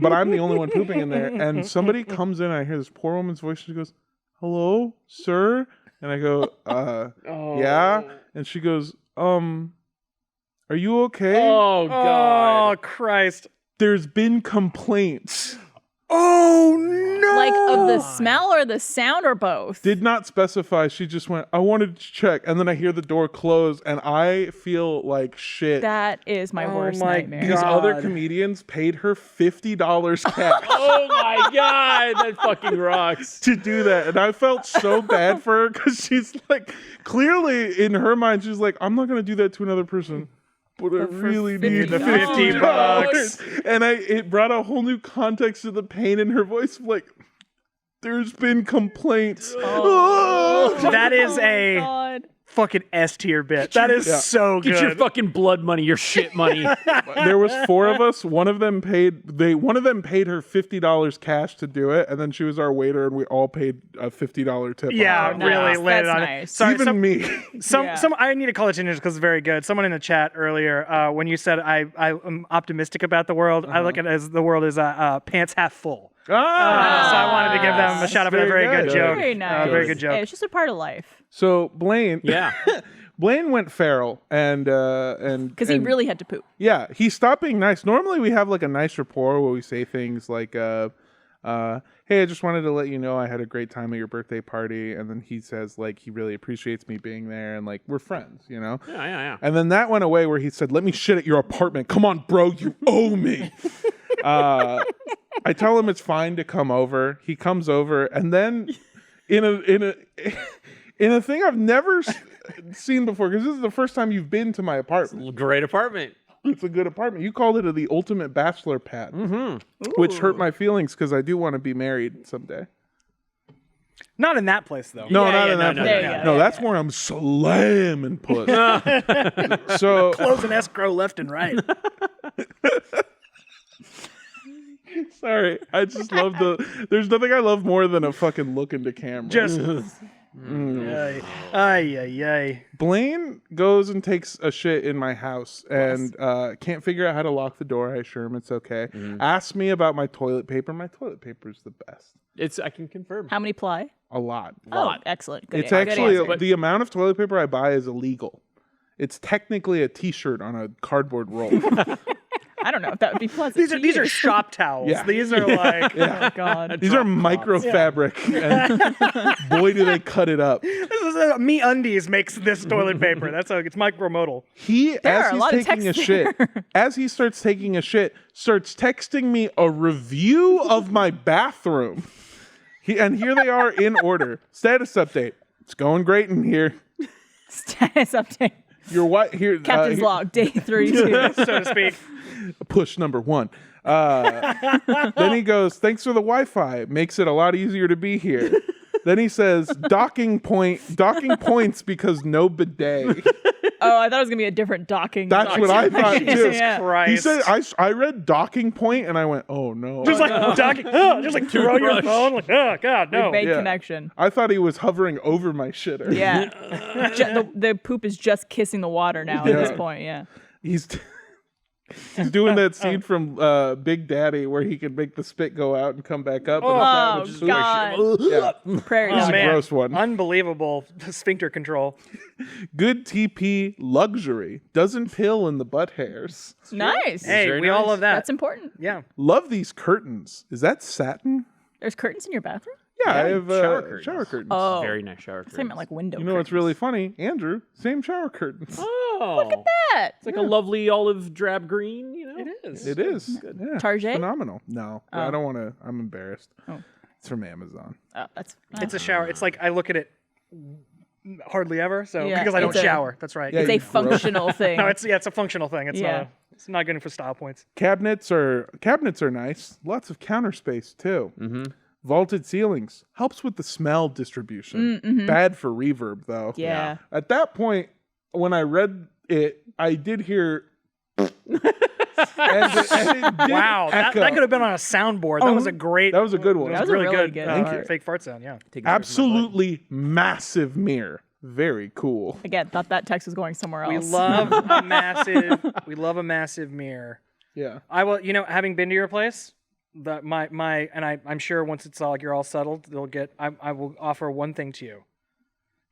But I'm the only one pooping in there. And somebody comes in and I hear this poor woman's voice. She goes, hello, sir? And I go, yeah. And she goes, are you okay? Oh, God. Oh, Christ. There's been complaints. Oh, no. Like of the smell or the sound or both? Did not specify. She just went, I wanted to check. And then I hear the door close and I feel like shit. That is my worst nightmare. These other comedians paid her $50 cash. Oh my God. That fucking rocks. To do that. And I felt so bad for her because she's like, clearly in her mind, she's like, I'm not going to do that to another person. But I really need the $50. And it brought a whole new context to the pain in her voice. Like, there's been complaints. That is fucking S tier bit. That is so good. Get your fucking blood money, your shit money. There was 4 of us. One of them paid her $50 cash to do it, and then she was our waiter, and we all paid a $50 tip. Yeah, really lit it on nice. it. Sorry, even me. I need to call attention because it's very good. Someone in the chat earlier, when you said I'm optimistic about the world, I look at it as the world is pants half full. So I wanted to give them a shout out for a very good joke. Very nice. Very good joke. It's just a part of life. So Blaine, yeah, Blaine went feral and because he really had to poop. Yeah, he stopped being nice. Normally we have like a nice rapport where we say things like, Hey, I just wanted to let you know I had a great time at your birthday party. And then he says, like, he really appreciates me being there and, like, we're friends, you know? Yeah. And then that went away where he said, let me shit at your apartment. Come on, bro, you owe me. I tell him it's fine to come over. He comes over, and then in a thing I've never seen before, because this is the first time you've been to my apartment. Great apartment. It's a good apartment. You called it the ultimate bachelor pad, which hurt my feelings because I do want to be married someday. Not in that place, though. No, not in that no, place. no. No, that's where I'm slamming puss. So Closing escrow left and right. sorry, I just love there's nothing I love more than a fucking look into camera. Just. Ay. Blaine goes and takes a shit in my house and can't figure out how to lock the door. I assure him it's okay. Asks me about my toilet paper. My toilet paper is the best. I can confirm. How many ply? A lot. Oh, excellent. Good, It's good actually answer. the amount of toilet paper I buy is illegal. It's technically a t-shirt on a cardboard roll. I don't know if that would be pleasant. These are shop towels. Yeah. These are like Oh God. These are microfabric, and boy, do they cut it up. this is Me Undies makes this toilet paper. That's how it's micromodal. He, There are as a he's lot of taking a texts shit, as he starts taking a shit, starts texting me a review of my bathroom. And here they are in order. Status update. It's going great in here. Status update. Your what here? Captain's here- log, day 32. So to speak. Push number 1. Then he goes, thanks for the Wi-Fi. Makes it a lot easier to be here. Then he says, docking points because no bidet. Oh, I thought it was gonna be a different docking. That's what I thought too. Jesus Yeah. Christ. He said, I read docking point and I went, oh no. Just like docking, just like throw your phone, like, oh God, no. Made Yeah. connection. I thought he was hovering over my shitter. Yeah. The poop is just kissing the water now at this point. Yeah. He's doing that scene from Big Daddy where he can make the spit go out and come back up. Oh and God. Yeah. Prairie Oh, dog. man. gross one. Unbelievable sphincter control. Good TP luxury. Doesn't pill in the butt hairs. Nice. Hey, very we all nice. love that. That's important. Yeah. Love these curtains. Is that satin? There's curtains in your bathroom? Yeah, I have shower curtains. Oh. Very nice shower I curtains. meant like window. You know what's really funny? Andrew, same shower curtains. Oh. Look at that. It's like a lovely olive drab green, you know? It is. It is. Yeah, Target? phenomenal. No, I don't want to. I'm embarrassed. Oh. It's from Amazon. Oh, that's. It's a shower. It's like I look at it hardly ever, so Yeah, because I don't it's a- shower. That's right. Yeah, It's a you gross. functional thing. No, it's a functional thing. Yeah. It's not good for style points. Cabinets are nice. Lots of counter space too. Vaulted ceilings helps with the smell distribution. Bad for reverb though. Yeah. At that point, when I read it, I did hear. and it did Wow, that echo. could have been on a soundboard. That was a great. That was a good one. That was really a really good. good Thank part. you. Fake fart sound. Yeah. Absolutely massive mirror. Very cool. Again, thought that text was going somewhere else. We love a massive. We love a massive mirror. Yeah. I will. Having been to your place, I'm sure once it's all you're all settled, they'll get. I will offer one thing to you.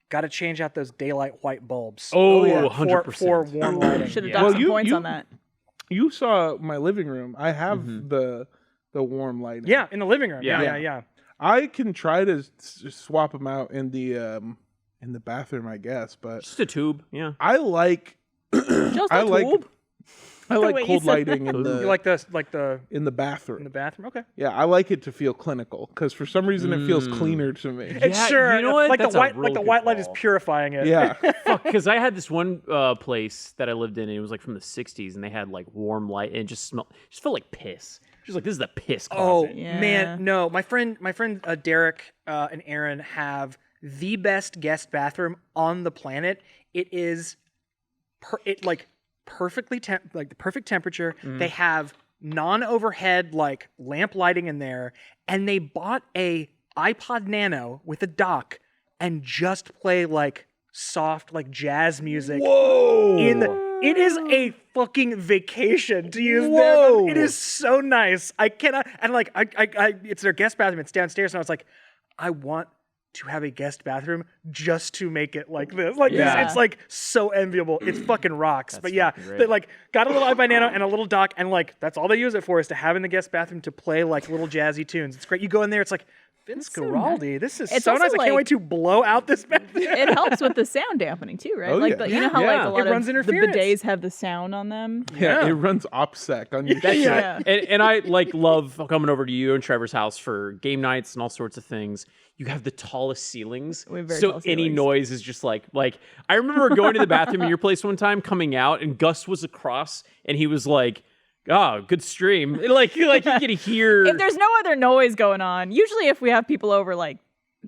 Got to change out those daylight white bulbs. Oh, yeah. 100%. For warm lighting. Should have Yeah. done Well, some points on that. You saw my living room. I have the warm lighting. Yeah, in the living room. Yeah. Yeah. I can try to swap them out in the bathroom, I guess, but Just a tube, yeah. I like Just I a like tube? I like way you cold said lighting in You the like the in the bathroom. in the bathroom? Okay. Yeah, I like it to feel clinical because for some reason it feels cleaner to me. It's Yeah, sure. you know what? Like That's the a white, really like the good white light is call. purifying it. Yeah, Fuck, because I had this one place that I lived in, and it was like from the 60s, and they had like warm light, and it just felt like piss. She's like, this is the piss Oh closet. Yeah. man, no. My friend Derek and Aaron have the best guest bathroom on the planet. It is, perfectly the perfect temperature. They have non-overhead like lamp lighting in there, and they bought a iPod Nano with a dock and just play like soft like jazz music. Whoa! It is a fucking vacation to use Whoa. their. It is so nice. I cannot. And like, I it's their guest bathroom. It's downstairs, and I was like, I want to have a guest bathroom just to make it like this. Like this, it's like so enviable. It's fucking rocks. But yeah, they like got a little iBuy Nano and a little dock, and like that's all they use it for is to have in the guest bathroom to play like little jazzy tunes. It's great. You go in there, it's like Vince Guaraldi. This is so nice. I can't wait to blow out this bathroom. It helps with the sound dampening too, right? You know how like a lot of the bidets have the sound on them. Yeah, it runs OPSEC on your shit. And I like love coming over to you and Trevor's house for game nights and all sorts of things. You have the tallest ceilings, so any noise is just like I remember going to the bathroom in your place one time, coming out, and Gus was across, and he was like, "Oh, good stream." Like you could hear. If there's no other noise going on, usually if we have people over, like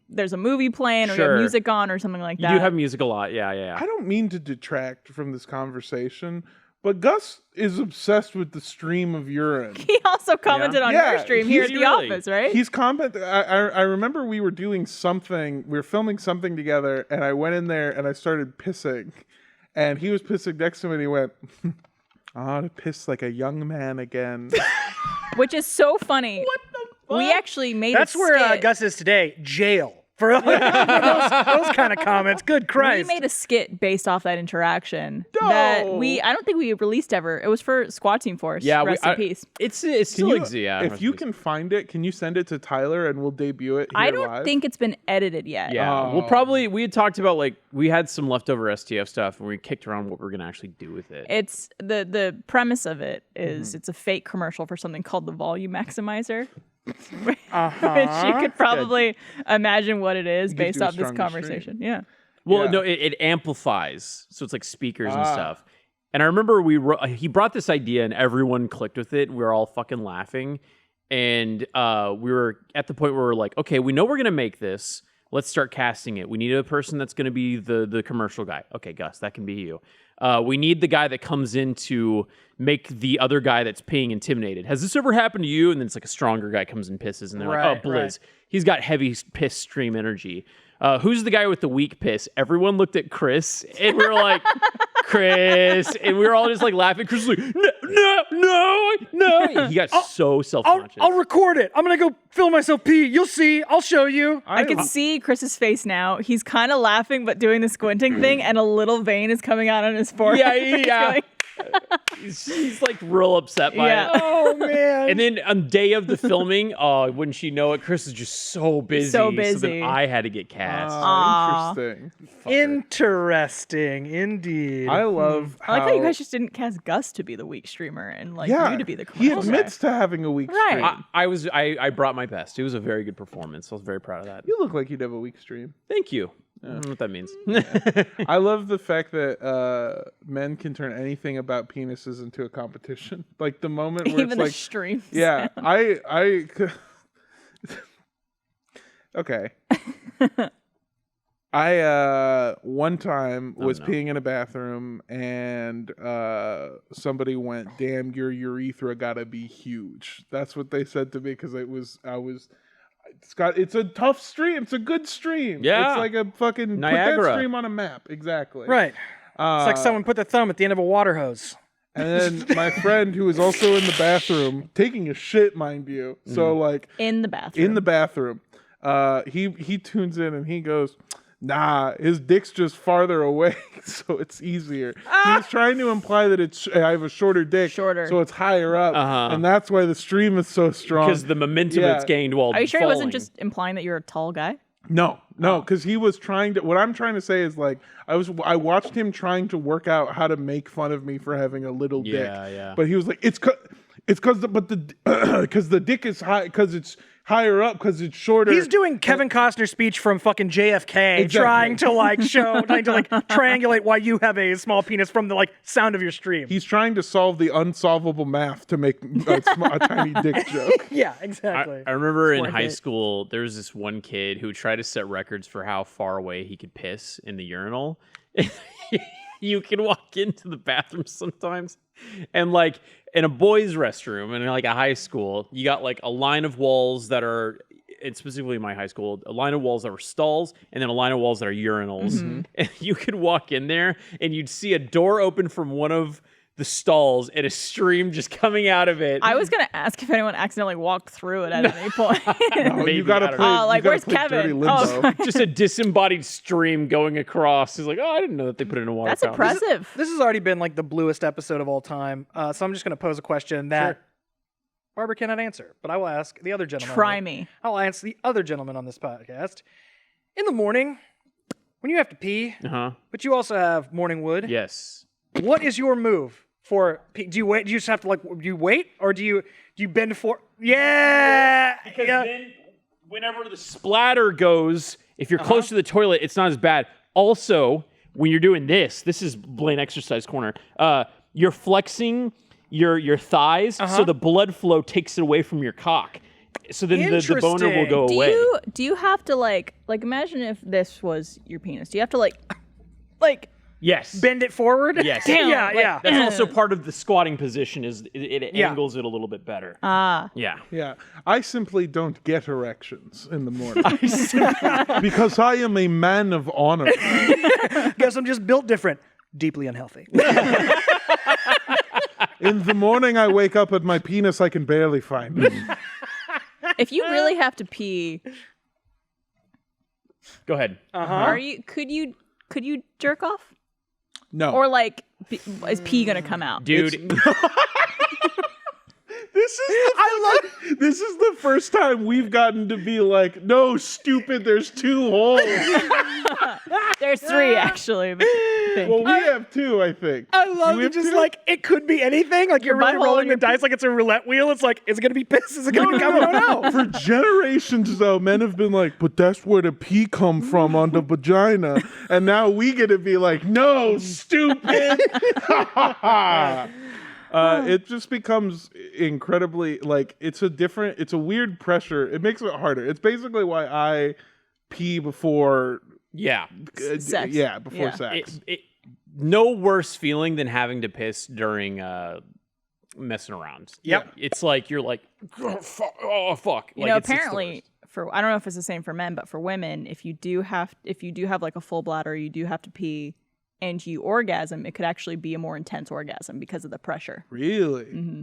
there's a movie playing or you have music on or something like that. You do have music a lot, yeah. I don't mean to detract from this conversation, but Gus is obsessed with the stream of urine. He also commented on your stream here at the office, right? He's commented. I remember we were doing something. We were filming something together, and I went in there and I started pissing, and he was pissing next to me, and he went, "I ought to piss like a young man again," which is so funny. What the fuck? We actually made. That's where Gus is today. Jail. For those kind of comments. Good Christ. We made a skit based off that interaction that I don't think we released ever. It was for Squad Team Force. Yeah, rest in peace. It still exists. Yeah. If you can find it, can you send it to Tyler and we'll debut it here I don't live? think it's been edited yet. Yeah. We had talked about we had some leftover STF stuff and we kicked around what we're going to actually do with it. It's the premise of it is it's a fake commercial for something called the volume maximizer. Which you could probably imagine what it is based off this conversation. Yeah. Well, no, it amplifies, so it's like speakers and stuff. And I remember he brought this idea and everyone clicked with it. We were all fucking laughing, and we were at the point where we're like, okay, we know we're gonna make this. Let's start casting it. We need a person that's gonna be the commercial guy. Okay, Gus, that can be you. We need the guy that comes in to make the other guy that's peeing intimidated. Has this ever happened to you? And then it's like a stronger guy comes and pisses, and they're like, oh, Blizz. He's got heavy piss stream energy. Who's the guy with the weak piss? Everyone looked at Chris, and we were like, Chris. And we were all just like laughing. Chris was like, no. He got so self-conscious. I'll record it. I'm going to go film myself pee. You'll see. I'll show you. I can see Chris's face now. He's kind of laughing, but doing the squinting thing, and a little vein is coming out on his forehead. Yeah. He's like real upset by it. Oh man! And then on day of the filming, wouldn't she know it? Chris is just so busy. So then I had to get cast. Interesting, indeed. I love. I like how you guys just didn't cast Gus to be the weak streamer and you to be the commercial. He admits to having a weak stream. I brought my best. It was a very good performance. I was very proud of that. You look like you'd have a weak stream. Thank you. I don't know what that means. I love the fact that men can turn anything about penises into a competition. Like the moment where even it's like streams. Yeah, I okay. I one time was peeing in a bathroom and somebody went, "Damn, your urethra gotta be huge." That's what they said to me because it's a tough stream. It's a good stream. Yeah. It's like a fucking Niagara. Put that stream on a map. Exactly. Right. It's like someone put the thumb at the end of a water hose. And then my friend who was also in the bathroom, taking a shit, mind you. So like in the bathroom. He tunes in and he goes, "Nah, his dick's just farther away, so it's easier." He was trying to imply that I have a shorter dick, so it's higher up, and that's why the stream is so strong. Because the momentum it's gained while Are you sure falling. he wasn't just implying that you're a tall guy? No, because he was trying to. What I'm trying to say is like I watched him trying to work out how to make fun of me for having a little dick. Yeah. But he was like, it's because the dick is high because it's higher up because it's shorter. He's doing Kevin Costner's speech from fucking JFK, trying to triangulate why you have a small penis from the sound of your stream. He's trying to solve the unsolvable math to make a tiny dick joke. Yeah, exactly. I remember in high school, there was this one kid who tried to set records for how far away he could piss in the urinal. You can walk into the bathroom sometimes and in a boys' restroom and in a high school, you got a line of walls that are, and specifically my high school, a line of walls that were stalls and then a line of walls that are urinals. And you could walk in there and you'd see a door open from one of the stalls and a stream just coming out of it. I was gonna ask if anyone accidentally walked through it at any point. Maybe, you gotta I don't play. know. Like, you gotta where's play Dirty Kevin? Limbo. Just a disembodied stream going across. He's like, oh, I didn't know that they put it in a water That's fountain. impressive. This has already been like the bluest episode of all time. So I'm just going to pose a question that Barbara cannot answer, but I will ask the other gentleman. Try me. I'll ask the other gentleman on this podcast. In the morning, when you have to pee, but you also have morning wood. Yes. What is your move for pee? Do you wait? Do you just have to do you wait, or do you bend for? Yeah. Because then, whenever the splatter goes, if you're close to the toilet, it's not as bad. Also, when you're doing this is Blaine exercise corner. You're flexing your thighs, so the blood flow takes it away from your cock. So then the boner will go away. Do you have to like imagine if this was your penis? Do you have to like Yes. bend it forward? Yes. Damn, Yeah. like- Yeah. That's also part of the squatting position. Is it angles it a little bit better? Yeah. Yeah, I simply don't get erections in the morning because I am a man of honor. Guess I'm just built different. Deeply unhealthy. In the morning, I wake up and my penis I can barely find it. If you really have to pee, Go ahead. could you jerk off? No, Or like is pee gonna come out? Dude. This is the first time we've gotten to be like, no, stupid. There's 2 holes. There's 3 actually. But Well, we have 2, I think. I love it. Just like it could be anything. Like you're really butthole rolling and the your dice like it's a roulette wheel. It's like, is it gonna be piss? Is it gonna be cum? We don't know. For generations, though, men have been like, but that's where the pee come from on the vagina. And now we get to be like, no, stupid. It just becomes incredibly, like, it's a weird pressure. It makes it harder. It's basically why I pee before Yeah. Sex. Yeah, before Yeah. sex. No worse feeling than having to piss during messing around. Yep. It's like you're like, oh fuck. You know, apparently I don't know if it's the same for men, but for women, if you do have like a full bladder, you do have to pee and you orgasm, it could actually be a more intense orgasm because of the pressure. Really? Mm-hmm.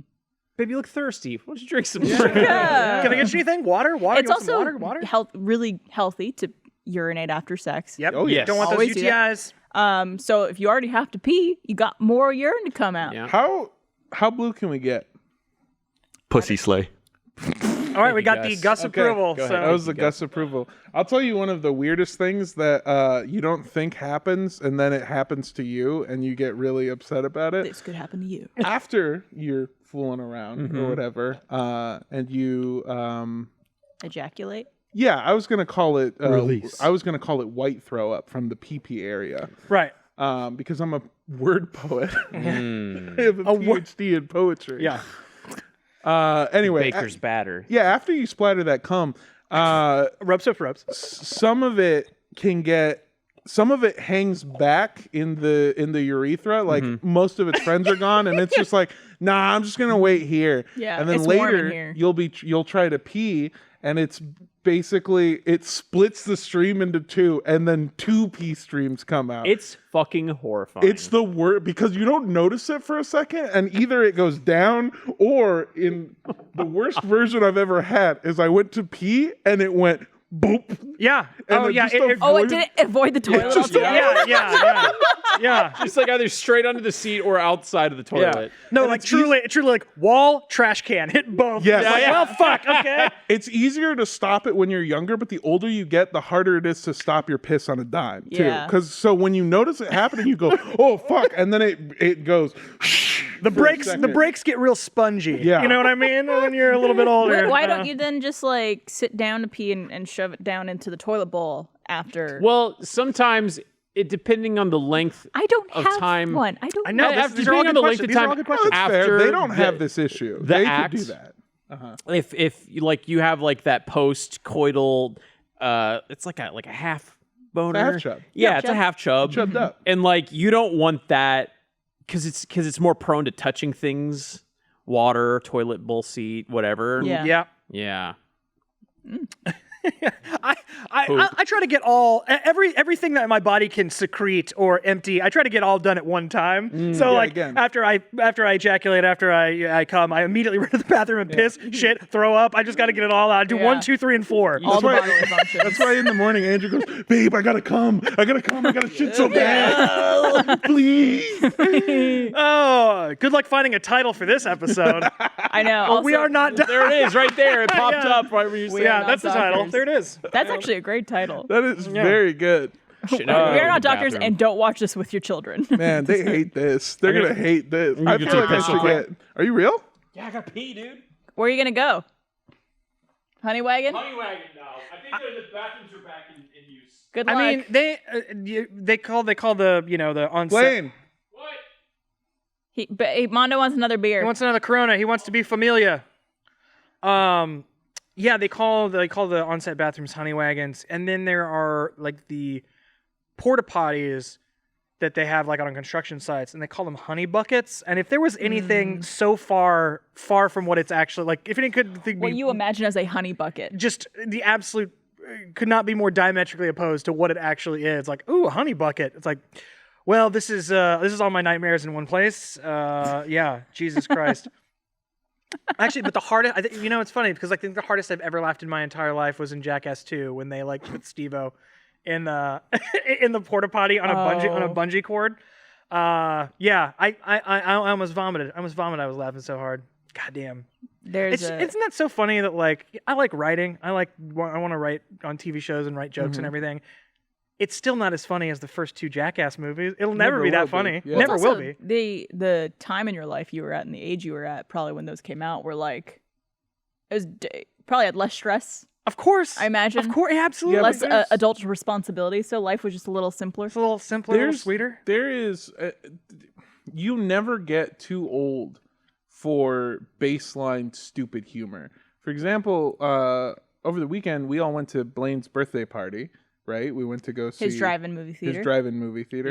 Baby, you look thirsty. Why don't you drink some? Can I get you anything? Water? Water? It's You want some also water? really healthy to urinate after sex. Yep. Oh, yes. Don't want Always those do that. UTIs. So if you already have to pee, you got more urine to come out. Yeah. How blue can we get? Pussy slay. All right, we got Gus. the Gus approval. go ahead. So That was the Gus approval. I'll tell you one of the weirdest things that you don't think happens, and then it happens to you, and you get really upset about it. This could happen to you. After you're fooling around or whatever, and you, Ejaculate. yeah, I was gonna call it Release. I was gonna call it white throw up from the pee area, right. because I'm a word poet. I have a PhD in poetry. Yeah. Anyway, Baker's batter. yeah, after you splatter that cum, Rubs up rubs. some of it hangs back in the urethra, like most of its friends are gone, and it's just like, nah, I'm just gonna wait here. Yeah, and then it's warm in later here. you'll try to pee, and it's basically it splits the stream into 2, and then 2 pee streams come out. It's fucking horrifying. It's the worst because you don't notice it for a second, and either it goes down, or in the worst version I've ever had is I went to pee and it went boop. Yeah. And Oh, then yeah. just Oh, it didn't avoid the toilet altogether? Yeah. It's like either straight under the seat or outside of the toilet. No, like truly like wall, trash can, hit both. Yes. It's like, Yeah. well, fuck. Okay. It's easier to stop it when you're younger, but the older you get, the harder it is to stop your piss on a dime, too. Yeah. Because so when you notice it happening, you go, oh, fuck, and then it goes. The brakes get real spongy. Yeah. You know what I mean? When you're a little bit older. Why don't you then just like sit down to pee and shove it down into the toilet bowl after? Well, sometimes depending on the length I don't of have time. one. I don't. I know. After- These are all depending on good the length questions. of These are all time good questions. That's fair. after They don't have the- this issue. the They act- could do that. if you have like that post coital, it's like a half boner. half chub. Yeah, Yeah, it's a chub. half chub. Chubbed up. And like you don't want that because it's more prone to touching things, water, toilet bowl seat, whatever. Yeah. Yeah. Yeah. I try to get everything that my body can secrete or empty. I try to get all done at one time. So after I ejaculate, after I come, I immediately run to the bathroom and piss, shit, throw up. I just got to get it all out. I do 1, 2, 3, and 4. All the bodily functions. That's why in the morning Andrew goes, babe, I gotta come. I gotta shit so bad. Please. Oh, good luck finding a title for this episode. I know. Well, we are not done. There it is, right there. It popped up right where you said. Yeah, that's the title. There it is. That's actually a great title. That is very good. We are not doctors, and don't watch this with your children. Man, they hate this. They're gonna hate this. I feel like I should get. Are you real? Yeah, I got pee, dude. Where are you gonna go? Honey wagon? Honey wagon, no. I think the bathrooms are back in use. Good luck. I mean, they call the on-set. Blaine. What? Mondo wants another beer. He wants another Corona. He wants to be familia. Yeah, they call the on-set bathrooms honey wagons, and then there are like the porta potties that they have like on construction sites, and they call them honey buckets. And if there was anything so far from what it's actually like, if it could be what you imagine as a honey bucket, just the absolute could not be more diametrically opposed to what it actually is. Like, ooh, a honey bucket. It's like, well, this is all my nightmares in one place. Yeah, Jesus Christ. Actually, but the hardest, it's funny because I think the hardest I've ever laughed in my entire life was in Jackass 2 when they like put Steve-O in the porta potty on a bungee cord. Yeah, I almost vomited. I was laughing so hard. God damn. Isn't that so funny that like I like writing. I want to write on TV shows and write jokes and everything. It's still not as funny as the first 2 Jackass movies. It'll never be that funny. Yeah. Never will be. The time in your life you were at and the age you were at, probably when those came out, were like, it was probably had less stress. Of course. I imagine. Of course, absolutely. Less adult responsibility, so life was just a little simpler. It's a little simpler, a little sweeter. There is, you never get too old for baseline stupid humor. For example, over the weekend, we all went to Blaine's birthday party. Right, we went to go see his drive-in movie theater.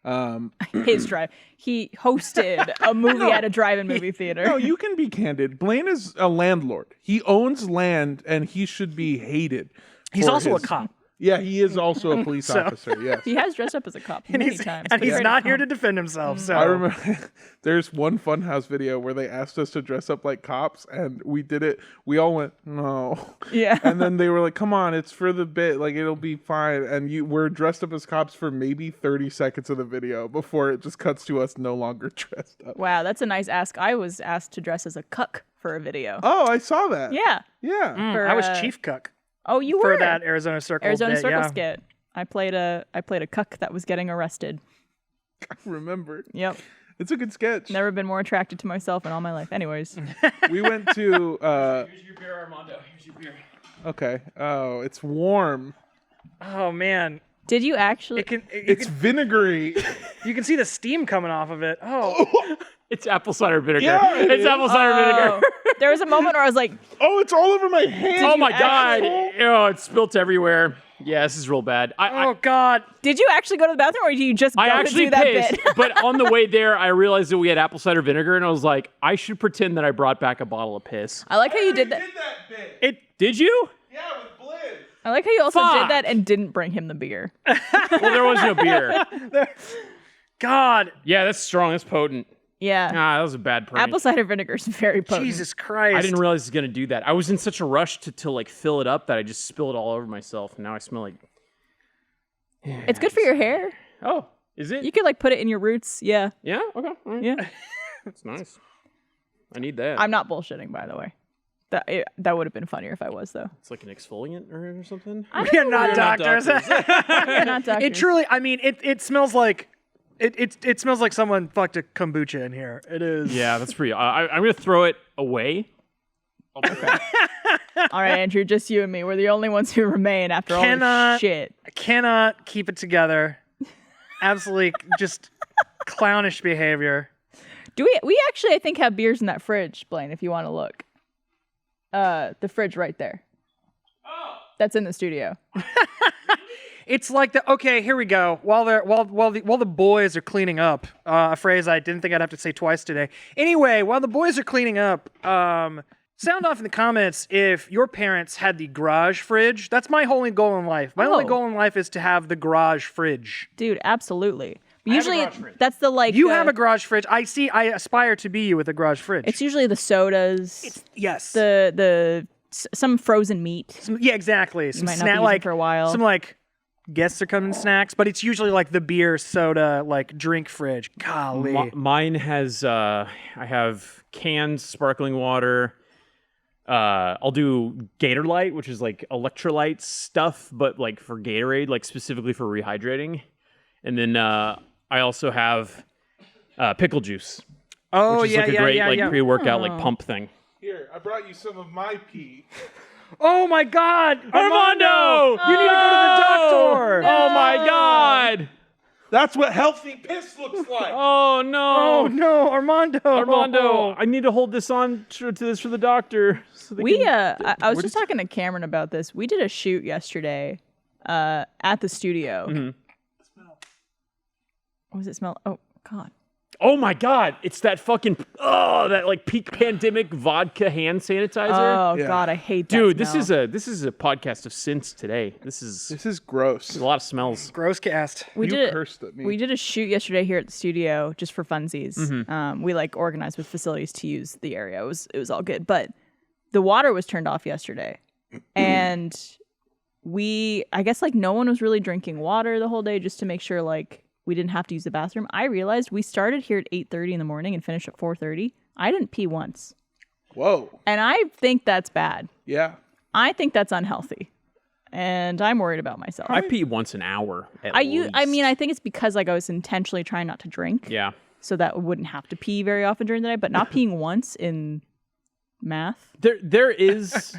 Yeah. His drive. He hosted a movie at a drive-in movie theater. No, you can be candid. Blaine is a landlord. He owns land, and he should be hated. He's also a cop. Yeah, he is also a police officer. Yes, he has dressed up as a cop many times, and he's not here to defend himself. So I remember there's one Funhouse video where they asked us to dress up like cops, and we did it. We all went no, yeah, and then they were like, "Come on, it's for the bit. Like it'll be fine." And we're dressed up as cops for maybe 30 seconds of the video before it just cuts to us no longer dressed up. Wow, that's a nice ask. I was asked to dress as a cuck for a video. Oh, I saw that. Yeah, yeah. I was Chief Cuck. Oh, you were for that Arizona Circle skit. I played a cuck that was getting arrested. I remember. Yep. It's a good sketch. Never been more attracted to myself in all my life. Anyways. We went to here's your beer, Armando. Here's your beer. Okay. Oh, it's warm. Oh man. Did you actually It's vinegary. You can see the steam coming off of it. Oh. It's apple cider vinegar. Yeah, it's apple cider vinegar. There was a moment where I was like, oh, it's all over my hands. Oh my god. Oh, it's spilt everywhere. Yeah, this is real bad. God. Did you actually go to the bathroom or did you just go to do that bit? But on the way there, I realized that we had apple cider vinegar, and I was like, I should pretend that I brought back a bottle of piss. I like how you did that. Did you? Yeah, with Bliss. I like how you also Fuck. did that and didn't bring him the beer. Well, there was no beer. God. Yeah, that's strong. That's potent. Yeah. That was a bad prank. Apple cider vinegar is very potent. Jesus Christ. I didn't realize he was going to do that. I was in such a rush to like fill it up that I just spilled it all over myself, and now I smell like... It's good for your hair. Oh, is it? You could like put it in your roots. Yeah. Yeah? Okay. All right. Yeah. That's nice. I need that. I'm not bullshitting, by the way. That would have been funnier if I was, though. It's like an exfoliant or something? We are not doctors. We're not doctors. It truly, I mean, it smells like... It smells like someone fucked a kombucha in here. It is. Yeah, that's pretty... I'm going to throw it away. Okay. All right, Andrew, just you and me. We're the only ones who remain after all this shit. I cannot keep it together. Absolutely just clownish behavior. Do we actually, I think, have beers in that fridge, Blaine, if you want to look. The fridge right there. Oh. That's in the studio. It's like okay, here we go. While the boys are cleaning up, a phrase I didn't think I'd have to say twice today. Anyway, while the boys are cleaning up, Sound off in the comments if your parents had the garage fridge. That's my only goal in life. My only goal in life is to have the garage fridge. Dude, absolutely. Usually that's the You have a garage fridge. I aspire to be you with a garage fridge. It's usually the sodas. Yes. Some frozen meat. Yeah, exactly. Some might not be using for a while. Some like guests are coming snacks, but it's usually like the beer, soda, like drink fridge. Golly. Mine has I have canned sparkling water. I'll do Gator Light, which is like electrolyte stuff, but like for Gatorade, like specifically for rehydrating. And then I also have pickle juice. Oh, which is like a great pre-workout like pump thing. Here, I brought you some of my pee. Oh my God, Armando! You need to go to the doctor. Oh my God! That's what healthy piss looks like. Oh no! Oh no, Armando! I need to hold this on to this for the doctor. So I was just talking to Cameron about this. We did a shoot yesterday at the studio. Mm-hmm. What does it smell? Oh God! Oh my God! It's that fucking that like peak pandemic vodka hand sanitizer. Oh God, I hate that. Dude, smell. this is a podcast of synths today. This is gross. There's a lot of smells. Gross cast. We cursed at me. We did a shoot yesterday here at the studio just for funsies. Mm-hmm. We like organized with facilities to use the area. It was all good, but the water was turned off yesterday, and I guess like no one was really drinking water the whole day just to make sure like we didn't have to use the bathroom. I realized we started here at 8:30 in the morning and finished at 4:30. I didn't pee once. Whoa. And I think that's bad. Yeah. I think that's unhealthy. And I'm worried about myself. I pee once an hour. I mean, I think it's because like I was intentionally trying not to drink. Yeah. So that I wouldn't have to pee very often during the day, but not peeing once in math. There is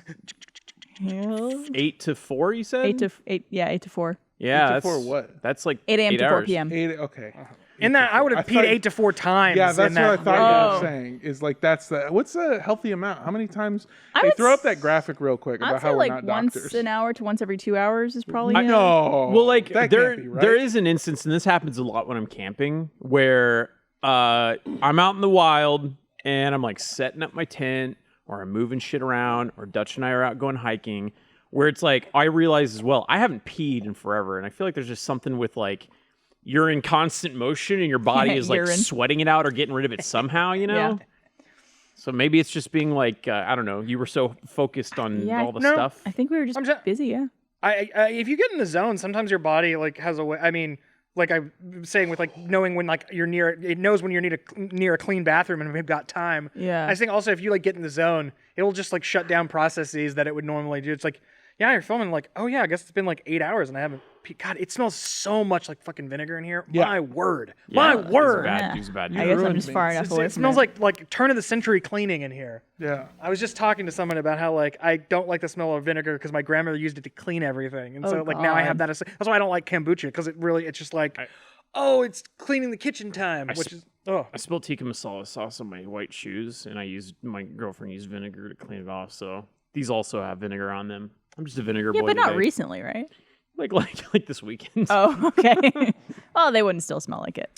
8 to 4, you said? 8 to 4. Yeah, 8 to that's 4 what? That's like 8 a.m. to 4 hours. p.m. 8, okay. In that, I would have peed 8 to 4 times. Yeah, that's in what I that. thought you were saying. Is like what's the healthy amount? How many times? Hey, throw up that graphic real quick about I'd how say we're like not once doctors. an hour to once every 2 hours is probably No. Well, like that there can't be right. there is an instance, and this happens a lot when I'm camping, where I'm out in the wild and I'm like setting up my tent, or I'm moving shit around, or Dutch and I are out going hiking, where it's like I realize as well I haven't peed in forever, and I feel like there's just something with like you're in constant motion and your body is like sweating it out or getting rid of it somehow, you know? Yeah. So maybe it's just being like, I don't know, you were so focused on all the stuff. I think we were just busy, yeah. If you get in the zone, sometimes your body like has a way. I mean, like I'm saying with like knowing when like you're near, it knows when you're near a clean bathroom and we've got time. Yeah. I think also if you like get in the zone, it'll just like shut down processes that it would normally do. It's like, yeah, you're filming like, oh yeah, I guess it's been like 8 hours and I haven't. God, it smells so much like fucking vinegar in here. Yeah. My word. Yeah, My word. It was bad. I guess I'm just far enough away It from smells like turn of the century cleaning in here. Yeah. I was just talking to someone about how like I don't like the smell of vinegar because my grandmother used it to clean everything, and so like now I have that. That's why I don't like kombucha because it's just like, it's cleaning the kitchen time, I spilled tikka masala sauce on my white shoes, and my girlfriend used vinegar to clean it off. So these also have vinegar on them. I'm just a vinegar boy. Yeah, but not today. recently, right? Like this weekend. Oh, okay. Well, they wouldn't still smell like it.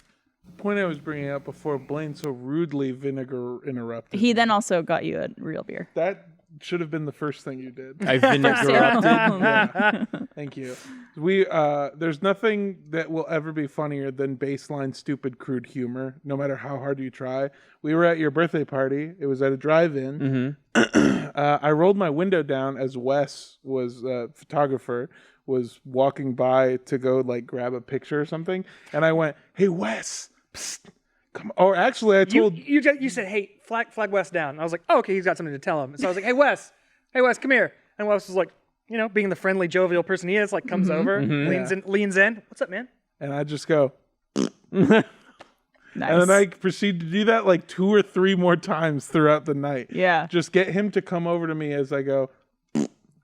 The point I was bringing up before Blaine so rudely vinegar interrupted. He then also got you a real beer. That should have been the first thing you did. I vinegar. Thank you. There's nothing that will ever be funnier than baseline stupid crude humor, no matter how hard you try. We were at your birthday party. It was at a drive-in. I rolled my window down as Wes was a photographer, was walking by to go like grab a picture or something, and I went, "Hey Wes, psst, come." Or actually, I told you said, "Hey, flag Wes down." And I was like, "Oh, okay, he's got something to tell him." And so I was like, "Hey Wes, come here." And Wes was like, you know, being the friendly, jovial person he is, like comes over, leans in. What's up, man? And I just go. Nice. And then I proceed to do that like 2 or 3 more times throughout the night. Yeah. Just get him to come over to me as I go.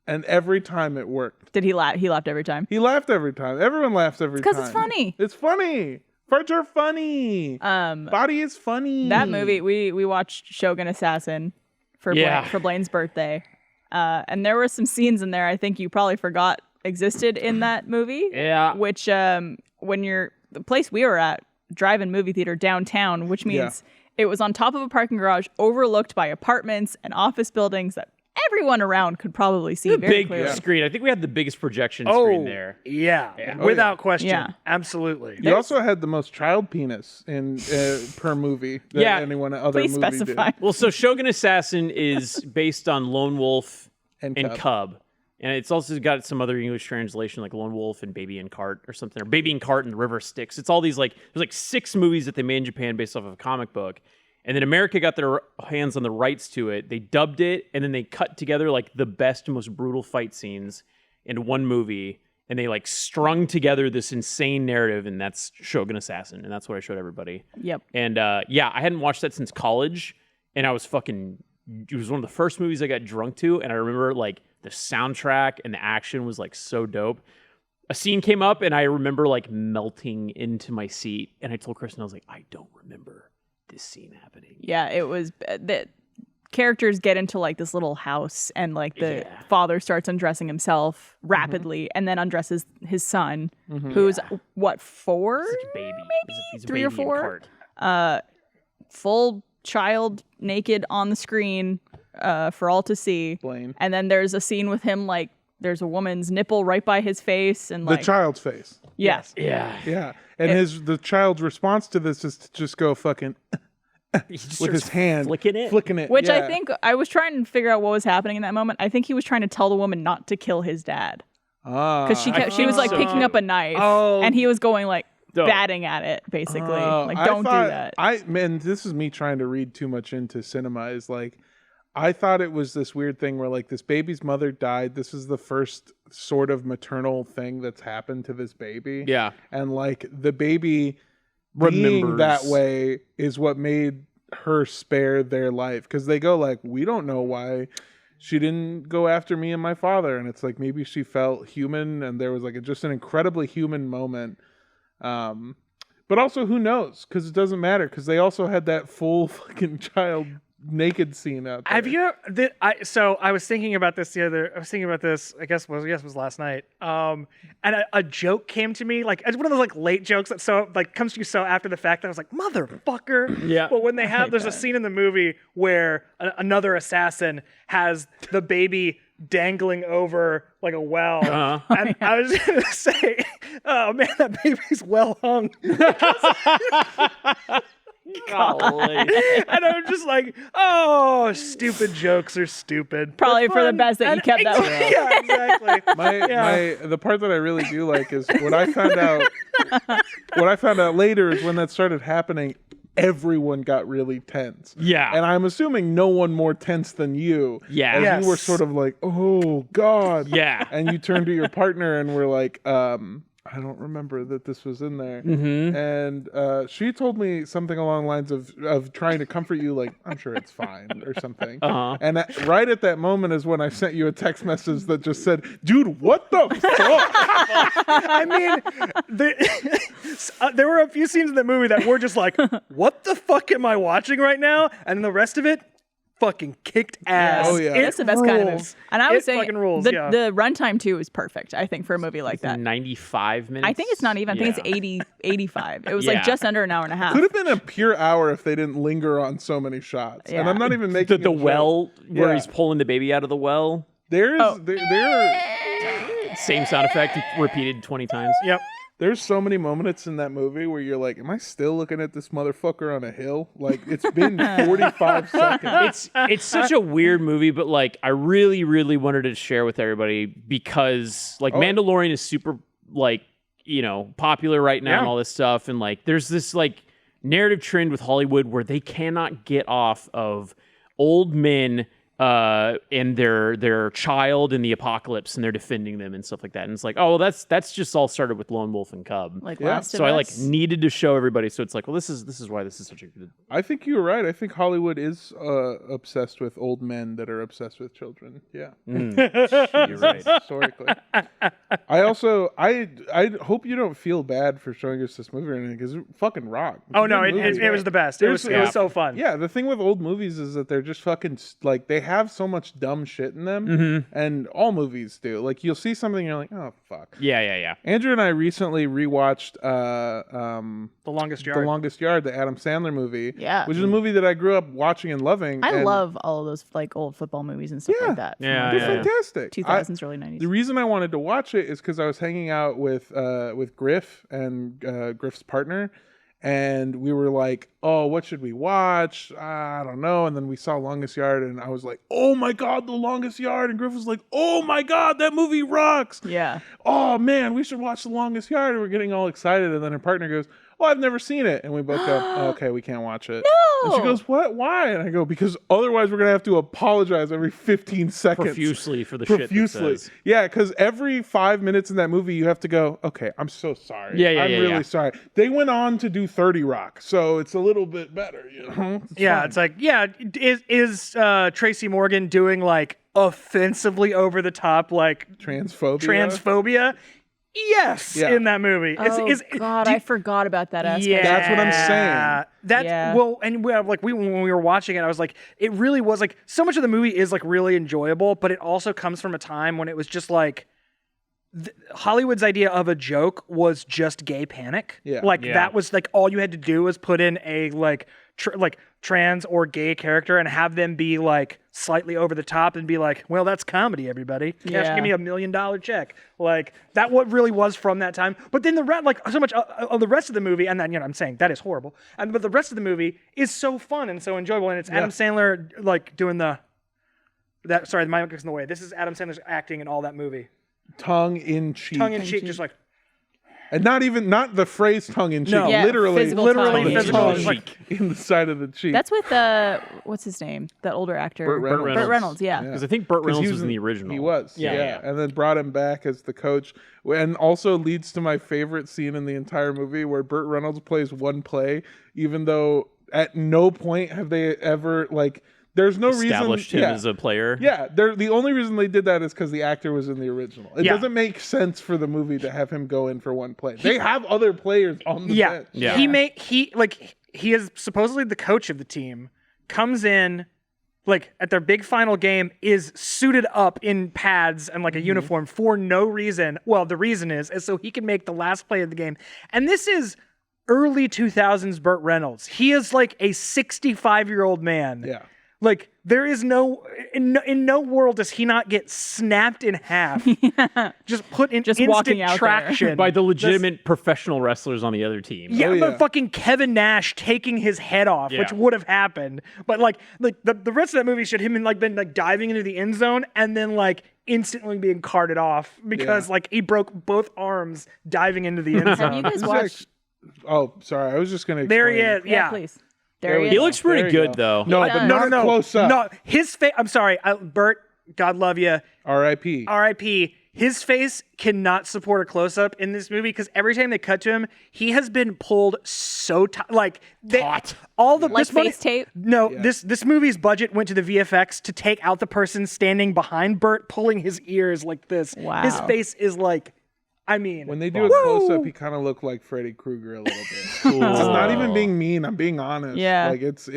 And every time it worked. Did he laugh? He laughed every time. He laughed every time. Everyone laughs every time. Because it's funny. It's funny. Farts are funny. Body is funny. That movie, we watched Shogun Assassin for Blaine's birthday. And there were some scenes in there I think you probably forgot existed in that movie. Yeah. Which, when the place we were at, drive-in movie theater downtown, which means It was on top of a parking garage overlooked by apartments and office buildings that everyone around could probably see very Big clearly. screen. I think we had the biggest projection screen there. Yeah. Without question. Yeah. Absolutely. You also had the most child penis in per movie that anyone other Please movie specify. did. Well, so Shogun Assassin is based on Lone Wolf And and Cub. Cub. And it's also got some other English translation like Lone Wolf and Baby and Cart or something, or Baby and Cart and the River Styx. It's all these there's 6 movies that they made in Japan based off of a comic book. And then America got their hands on the rights to it. They dubbed it, and then they cut together the best, most brutal fight scenes in one movie. And they strung together this insane narrative, and that's Shogun Assassin. And that's what I showed everybody. Yep. And I hadn't watched that since college, and I was it was one of the first movies I got drunk to, and I remember the soundtrack and the action was so dope. A scene came up, and I remember melting into my seat, and I told Kristen, I was like, I don't remember this scene happening. Yeah, it was the characters get into this little house, and the father starts undressing himself rapidly, and then undresses his son, who's what, 4? Such a baby. He's a 3 or baby in 4? Cart. Full child naked on the screen for all to see. Blaine. And then there's a scene with him there's a woman's nipple right by his face, and The child's face. yes. Yeah. Yeah. And the child's response to this is to just go fucking He just with his starts hand. flicking it. Which yeah. I think I was trying to figure out what was happening in that moment. I think he was trying to tell the woman not to kill his dad, because she was picking up a knife, and he was going batting at it basically, don't do that. Man, this is me trying to read too much into cinema. Is I thought it was this weird thing where this baby's mother died. This is the first sort of maternal thing that's happened to this baby. Yeah. And the baby being Remembers. that way is what made her spare their life. Because they go we don't know why she didn't go after me and my father. And it's maybe she felt human, and there was just an incredibly human moment. But also, who knows? Because it doesn't matter. Because they also had that full fucking child naked scene out there. Have you? So I was thinking about this I guess was last night. And a joke came to me, it's one of those late jokes that comes to you after the fact that I was like, motherfucker. Yeah. But when there's a scene in the movie where another assassin has the baby dangling over a well, and I was gonna say, oh man, that baby's well hung. Golly. And I'm just oh, stupid jokes are stupid. Probably They're for the fun. best that you kept that one. Yeah, exactly. The part that I really do like is what I found out later is when that started happening, everyone got really tense. Yeah. And I'm assuming no one more tense than you. Yeah. And Yes. you were sort of oh God. Yeah. And you turned to your partner and were I don't remember that this was in there. Mm-hmm. And she told me something along the lines of trying to comfort you, I'm sure it's fine or something. Uh-huh. And right at that moment is when I sent you a text message that just said, dude, what the fuck? I mean, there were a few scenes in the movie that were just what the fuck am I watching right now? And the rest of it fucking kicked ass. Oh, yeah. That's the best kind of movie. Rules. And I was It saying fucking rules, the yeah. runtime too is perfect, I think, for a movie like that. 95 minutes. I think it's not even. I think it's 80, 85. It was Yeah. just under an hour and a half. Could have been a pure hour if they didn't linger on so many shots. Yeah. And I'm not even making the a joke. well where Yeah. he's pulling the baby out of the well. There Same sound effect repeated 20 times. Yep. There's so many moments in that movie where you're am I still looking at this motherfucker on a hill? It's been 45 seconds. It's such a weird movie, but I really, really wanted to share with everybody because Mandalorian is super popular right now and all this stuff, and there's this narrative trend with Hollywood where they cannot get off of old men and their child in the apocalypse, and they're defending them and stuff like that. And it's that's just all started with Lone Wolf and Cub. Last of So I Us. needed to show everybody. So it's this is why this is such a good. I think you were right. I think Hollywood is obsessed with old men that are obsessed with children. Yeah. You're right. Historically. I hope you don't feel bad for showing us this movie or anything, because it fucking rocked. It's Oh a no, good movie. it was the best. It was so fun. Yeah, the thing with old movies is that they're just fucking they have so much dumb shit in them, and all movies do. Like you'll see something, and you're like, oh fuck. Yeah. Andrew and I recently rewatched The Longest Yard. The Longest Yard, the Adam Sandler movie. Yeah. Which is a movie that I grew up watching and loving. I love all of those like old football movies and stuff like that. They're fantastic. 2000s, early 90s. The reason I wanted to watch it is because I was hanging out with Griff and Griff's partner, and we were like, oh, what should we watch? I don't know. And then we saw Longest Yard, and I was like, oh my God, The Longest Yard. And Griff was like, oh my God, that movie rocks. Yeah. Oh man, we should watch The Longest Yard. And we're getting all excited. And then her partner goes, oh, I've never seen it. And we both go, oh, okay, we can't watch it. No! And she goes, what? Why? And I go, because otherwise we're going to have to apologize every 15 seconds. Profusely for the shit that says. Yeah, because every 5 minutes in that movie, you have to go, okay, I'm so sorry. I'm really sorry. They went on to do 30 Rock, so it's a little bit better, you know? It's like, is Tracy Morgan doing like offensively over the top like transphobia? Yes, in that movie. God, I forgot about that aspect. Yeah, that's what I'm saying. Well, and when we were watching it, I was like, it really was like so much of the movie is like really enjoyable, but it also comes from a time when it was just like Hollywood's idea of a joke was just gay panic. That was like all you had to do was put in a like trans or gay character and have them be like slightly over the top and be like, well, that's comedy, everybody. Give me $1 million check. Like that what really was from that time. But then so much of the rest of the movie, and then I'm saying that is horrible. But the rest of the movie is so fun and so enjoyable, and it's Adam Sandler like doing the mic gets in the way. This is Adam Sandler's acting in all that movie. Tongue in cheek, just like. And not the phrase tongue in cheek, no. literally physical tongue in the side of the cheek. That's with what's his name? That older actor, Burt Reynolds. Yeah, because I think Burt Reynolds was in the original. He was, yeah, and then brought him back as the coach, and also leads to my favorite scene in the entire movie, where Burt Reynolds plays one play, even though at no point have they ever like. There's no established reason him as a player. Yeah, the only reason they did that is because the actor was in the original. It doesn't make sense for the movie to have him go in for one play. They have other players on the bench. Yeah, he is supposedly the coach of the team. Comes in, like at their big final game, is suited up in pads and like a uniform for no reason. Well, the reason is so he can make the last play of the game. And this is early 2000s Burt Reynolds. He is like a 65-year-old man. Yeah. Like, there is in no world does he not get snapped in half. Just put in instant traction. By the legitimate professional wrestlers on the other team. Yeah, but fucking Kevin Nash taking his head off, which would have happened. But like the rest of that movie should him been like diving into the end zone and then like instantly being carted off because like he broke both arms diving into the end zone. Have you guys watched? Oh, sorry. I was just going to There he is. Yeah, please. He looks pretty good, though. No, but not close up. No, his face. I'm sorry, Bert. God love you. R.I.P. R.I.P. His face cannot support a close up in this movie because every time they cut to him, he has been pulled so taut. All the like face tape. No, this movie's budget went to the VFX to take out the person standing behind Bert, pulling his ears like this. Wow. His face is like. I mean, when they do a close-up, he kind of looked like Freddy Krueger a little bit. It's not even being mean. I'm being honest. Yeah. Like, it's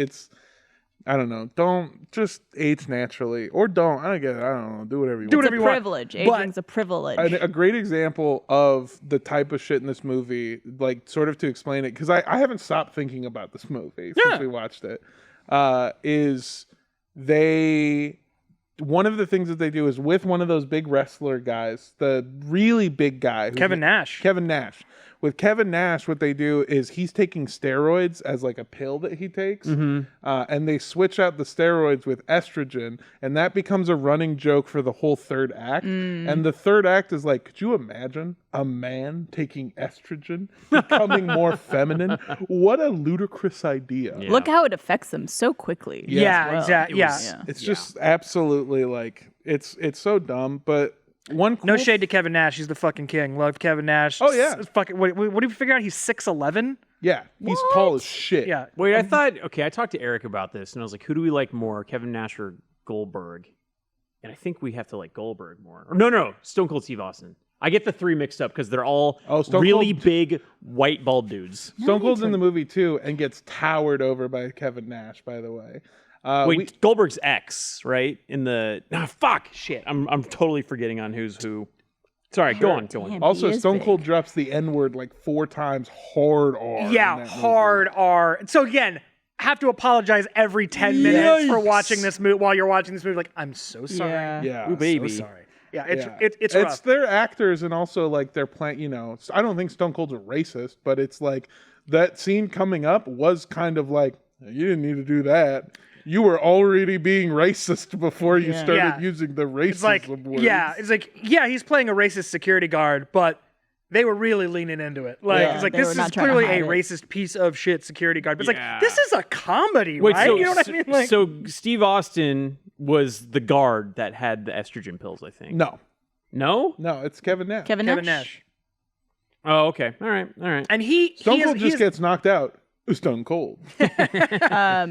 I don't know. Don't just age naturally. Or don't. I don't get it. I don't know. Do whatever you want. Do whatever you want. Privilege. Aging's a privilege. A great example of the type of shit in this movie, like, sort of to explain it, because I haven't stopped thinking about this movie since we watched it, is one of the things that they do is with one of those big wrestler guys, the really big guy. Kevin Nash. With Kevin Nash, what they do is he's taking steroids as like a pill that he takes. And they switch out the steroids with estrogen. And that becomes a running joke for the whole third act. And the third act is like, could you imagine a man taking estrogen, becoming more feminine? What a ludicrous idea. Yeah. Look how it affects them so quickly. Yeah, exactly. It's just absolutely like, it's so dumb, but no shade to Kevin Nash. He's the fucking king. Love Kevin Nash. Oh, yeah. Fucking, what did we figure out? He's 6'11"? Yeah. He's tall as shit. Yeah. Wait, I talked to Eric about this, and I was like, who do we like more, Kevin Nash or Goldberg? And I think we have to like Goldberg more. Or, no, Stone Cold Steve Austin. I get the three mixed up because they're all really big, white, bald dudes. Stone Cold's in the movie, too, and gets towered over by Kevin Nash, by the way. Wait, Goldberg's ex, right? In the shit. I'm totally forgetting on who's who. Sorry, go on. Damn. Also, He is Stone Cold big. drops the N-word like 4 times, hard R. Yeah, hard R. So again, have to apologize every 10 minutes for watching this movie while you're watching this movie. Like, I'm so sorry. Yeah. Yeah. Ooh, baby. So sorry. Yeah, it's rough. It's their actors and also like their plant. You know, I don't think Stone Cold's a racist, but it's like that scene coming up was kind of like, you didn't need to do that. You were already being racist before you started using the racism It's like, words. he's playing a racist security guard, but they were really leaning into it. Like, it's like, They this were is not trying to clearly a hide it. racist piece of shit security guard. But it's Yeah. like, this is a comedy, Wait, right? so, You know what I mean? Like, so Steve Austin was the guard that had the estrogen pills, I think. No, it's Kevin Nash. Kevin Kevin Nash. Nash. Oh, okay. All right. And Stone Cold just gets knocked out. Stone Cold.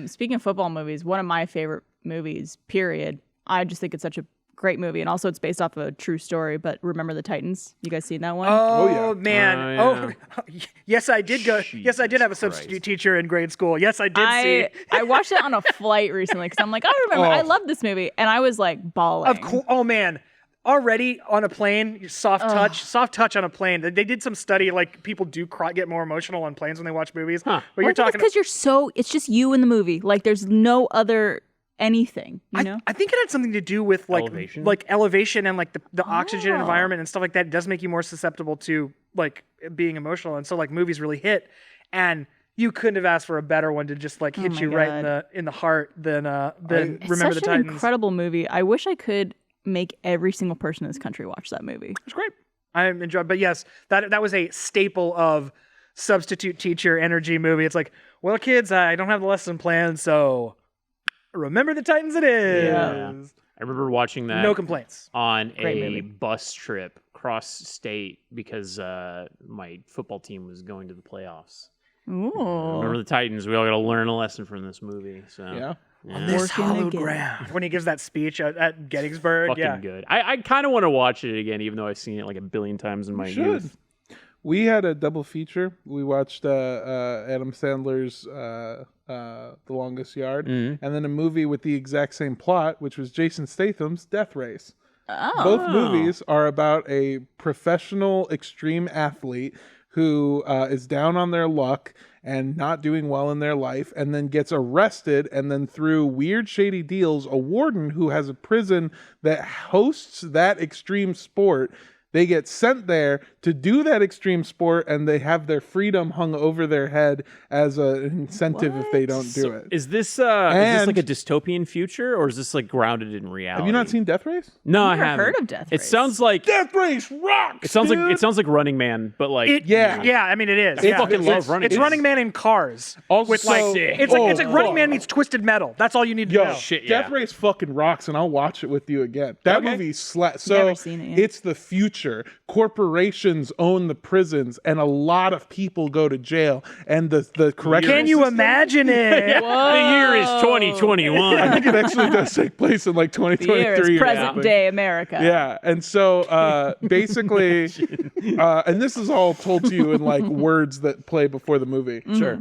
Speaking of football movies, one of my favorite movies, period. I just think it's such a great movie. And also it's based off of a true story, but Remember the Titans? You guys seen that one? Oh, yeah. man. Oh, Yes, I did go. Yes, I did have a Jesus substitute teacher in grade school. Yes, I did see. I watched it on a flight recently because I'm like, I remember, I love this movie. And I was like bawling. Of course. Oh, man. Already on a plane, soft touch on a plane. They did some study, like people do get more emotional on planes when they watch movies. But you're talking because it's just you in the movie. Like there's no other anything, you know? I think it had something to do with elevation and like the oxygen environment and stuff like that. It does make you more susceptible to like being emotional, and so like movies really hit. And you couldn't have asked for a better one to just like hit you right in the heart than Remember the Titans. Such an incredible movie. I wish I could make every single person in this country watch that movie. It's great. I enjoyed, but yes, that was a staple of substitute teacher energy movie. It's like, well, kids, I don't have the lesson plan, so Remember the Titans it is. Yeah. I remember watching that. No complaints. On Great a movie. bus trip cross state because my football team was going to the playoffs. Ooh. Remember the Titans? We all got to learn a lesson from this movie. So Yeah. On this Working hallowed again. ground. When he gives that speech at Gettysburg. fucking good. I kind of want to watch it again, even though I've seen it like a billion times in my youth. We had a double feature. We watched Adam Sandler's The Longest Yard, and then a movie with the exact same plot, which was Jason Statham's Death Race. Both movies are about a professional extreme athlete who is down on their luck and not doing well in their life, and then gets arrested, and then through weird, shady deals, a warden who has a prison that hosts that extreme sport, they get sent there to do that extreme sport, and they have their freedom hung over their head as an incentive if they don't do it. Is this like a dystopian future, or is this like grounded in reality? Have you not seen Death Race? No, I Never haven't. heard of Death It Race. sounds like Death Race rocks. it sounds dude! like Running Man, but like Yeah, I mean it is. I fucking love Running It's Man. Running Man in cars. Also, With like it's like Running Man meets Twisted Metal. That's all you need to know. shit, yeah. Death Race fucking rocks, and I'll watch it with you again. That movie slaps. So Never seen it yet. it's the future. Corporations own the prisons, and a lot of people go to jail. And the correctional Can you system- imagine it? the year is I 2021. think it actually does take place in like The year 2023. is present day America. Yeah, and so basically, and this is all told to you in like words that play before the movie. Sure.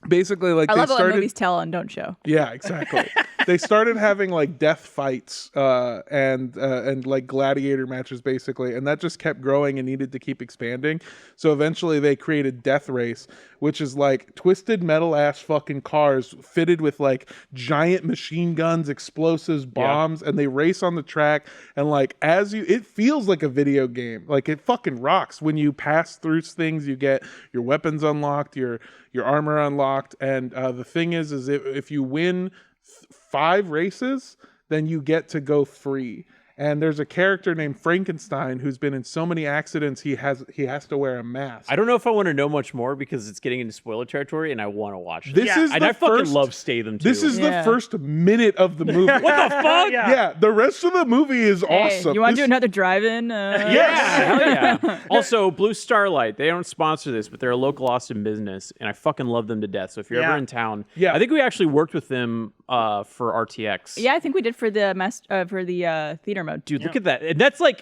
Basically, like I they love it when started. movies tell and don't show. Yeah, exactly. They started having like death fights and like gladiator matches, basically, and that just kept growing and needed to keep expanding. So eventually, they created Death Race, which is like twisted metal ass fucking cars fitted with like giant machine guns, explosives, bombs, and they race on the track. And like it feels like a video game. Like it fucking rocks. When you pass through things, you get your weapons unlocked, your armor unlocked, and the thing is if you win 5 races, then you get to go free. And there's a character named Frankenstein who's been in so many accidents he has to wear a mask. I don't know if I want to know much more because it's getting into spoiler territory, and I want to watch it. This is and the I fucking first- love Statham too. This is the Yeah. first minute of the movie. what the fuck? Yeah, the rest of the movie is Hey, awesome. you want to This- do another drive-in? Yeah, hell yeah. Also, Blue Starlight, they don't sponsor this, but they're a local Austin business, and I fucking love them to death. So if you're ever in town, I think we actually worked with them for RTX. Yeah, I think we did for the theater mode. Dude, look at that. And that's like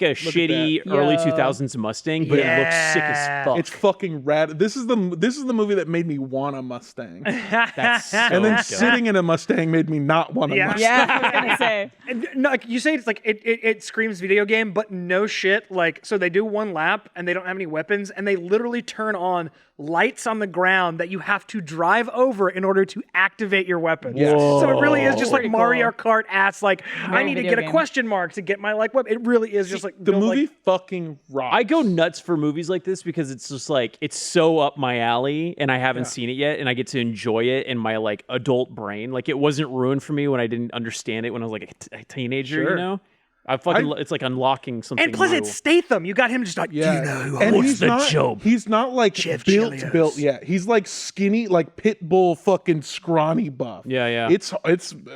a shitty early Yo. 2000s Mustang, but it looks sick as fuck. It's fucking rad. This is the movie that made me want a Mustang. That's so And then dope. sitting in a Mustang made me not want a Mustang. Yeah, I was gonna say. And, no, like you say, it's like it screams video game, but no shit. Like, so they do one lap and they don't have any weapons, and they literally turn on lights on the ground that you have to drive over in order to activate your weapon. Yes. So it really is just like Pretty Mario cool. Kart ass. Like, I need to video get a game. question mark to get my like weapon. It really is just like The built, movie like, fucking rocks. I go nuts for movies like this because it's just like it's so up my alley and I haven't seen it yet and I get to enjoy it in my like adult brain. Like it wasn't ruined for me when I didn't understand it when I was like a teenager, Sure. you know? It's like unlocking something and plus new. it's Statham. You got him just like, Yeah. do you know who And owns he's the not, job? He's not like Jeff built Chelios. yet. He's like skinny, like pit bull fucking scrawny buff. Yeah. It's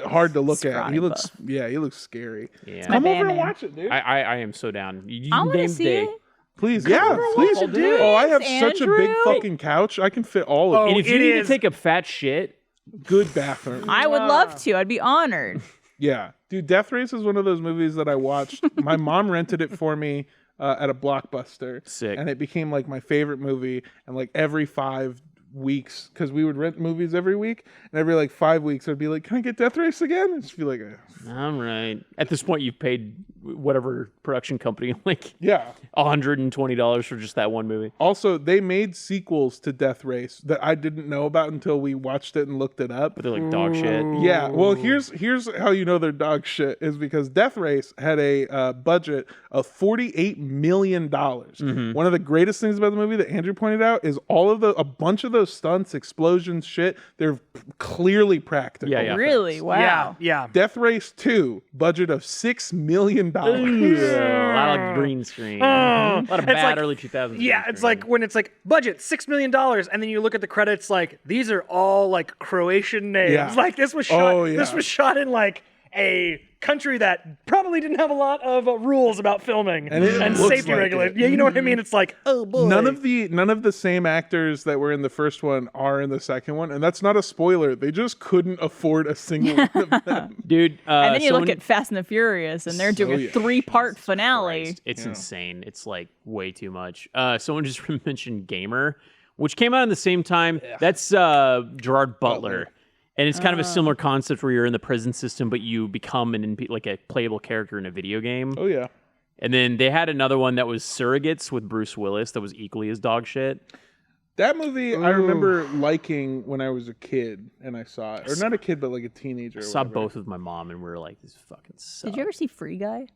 hard to look at. Scrawny He looks buff. he looks scary. Yeah. Come my over band and name. watch it, dude. I am so down. You I want to name see day. it. Please, yeah, over and please. watch it, dude. Oh, I have Thanks, such a big Andrew. fucking couch. I can fit all of Oh, it. And if you it need is- to take a fat shit, Good bathroom. I would love to. I'd be honored. Yeah, dude, Death Race is one of those movies that I watched. My mom rented it for me at a Blockbuster. Sick. And it became like my favorite movie. And like every 5 weeks, because we would rent movies every week, and every like 5 weeks I'd be like, "Can I get Death Race again?" And just be like, all right. At this point, you've paid whatever production company like "Yeah." $120 for just that one movie. Also, they made sequels to Death Race that I didn't know about until we watched it and looked it up. But they're like dog shit. Yeah, well, here's how you know they're dog shit is because Death Race had a budget of $48 million. One of the greatest things about the movie that Andrew pointed out is a bunch of those stunts, explosions, shit. They're clearly practical. Yeah. Really? Wow. Yeah. Death Race 2 budget of $6 million. A lot of green screen. A lot of bad like- early 2000s. Yeah, green it's screen. like when it's like budget $6 million, and then you look at the credits, like these are all like Croatian names. Yeah. Like this was shot. Oh, yeah. This was shot in like a country that probably didn't have a lot of rules about filming And it looks safety like regulations. it. Yeah, you know what I mean. It's like, oh boy. None of the same actors that were in the first one are in the second one, and that's not a spoiler. They just couldn't afford a single one of them. dude. And then you someone- look at Fast and the Furious, and they're doing a 3-part finale. Christ, it's insane. It's like way too much. Someone just mentioned Gamer, which came out in the same time. That's Gerard Butler. And it's kind of a similar concept where you're in the prison system, but you become like a playable character in a video game. Oh yeah. And then they had another one that was Surrogates with Bruce Willis that was equally as dog shit. That movie I remember liking when I was a kid and I saw it. Or not a kid, but like a teenager. I or saw whatever. both with my mom and we were like, this fucking sucks. Did you ever see Free Guy?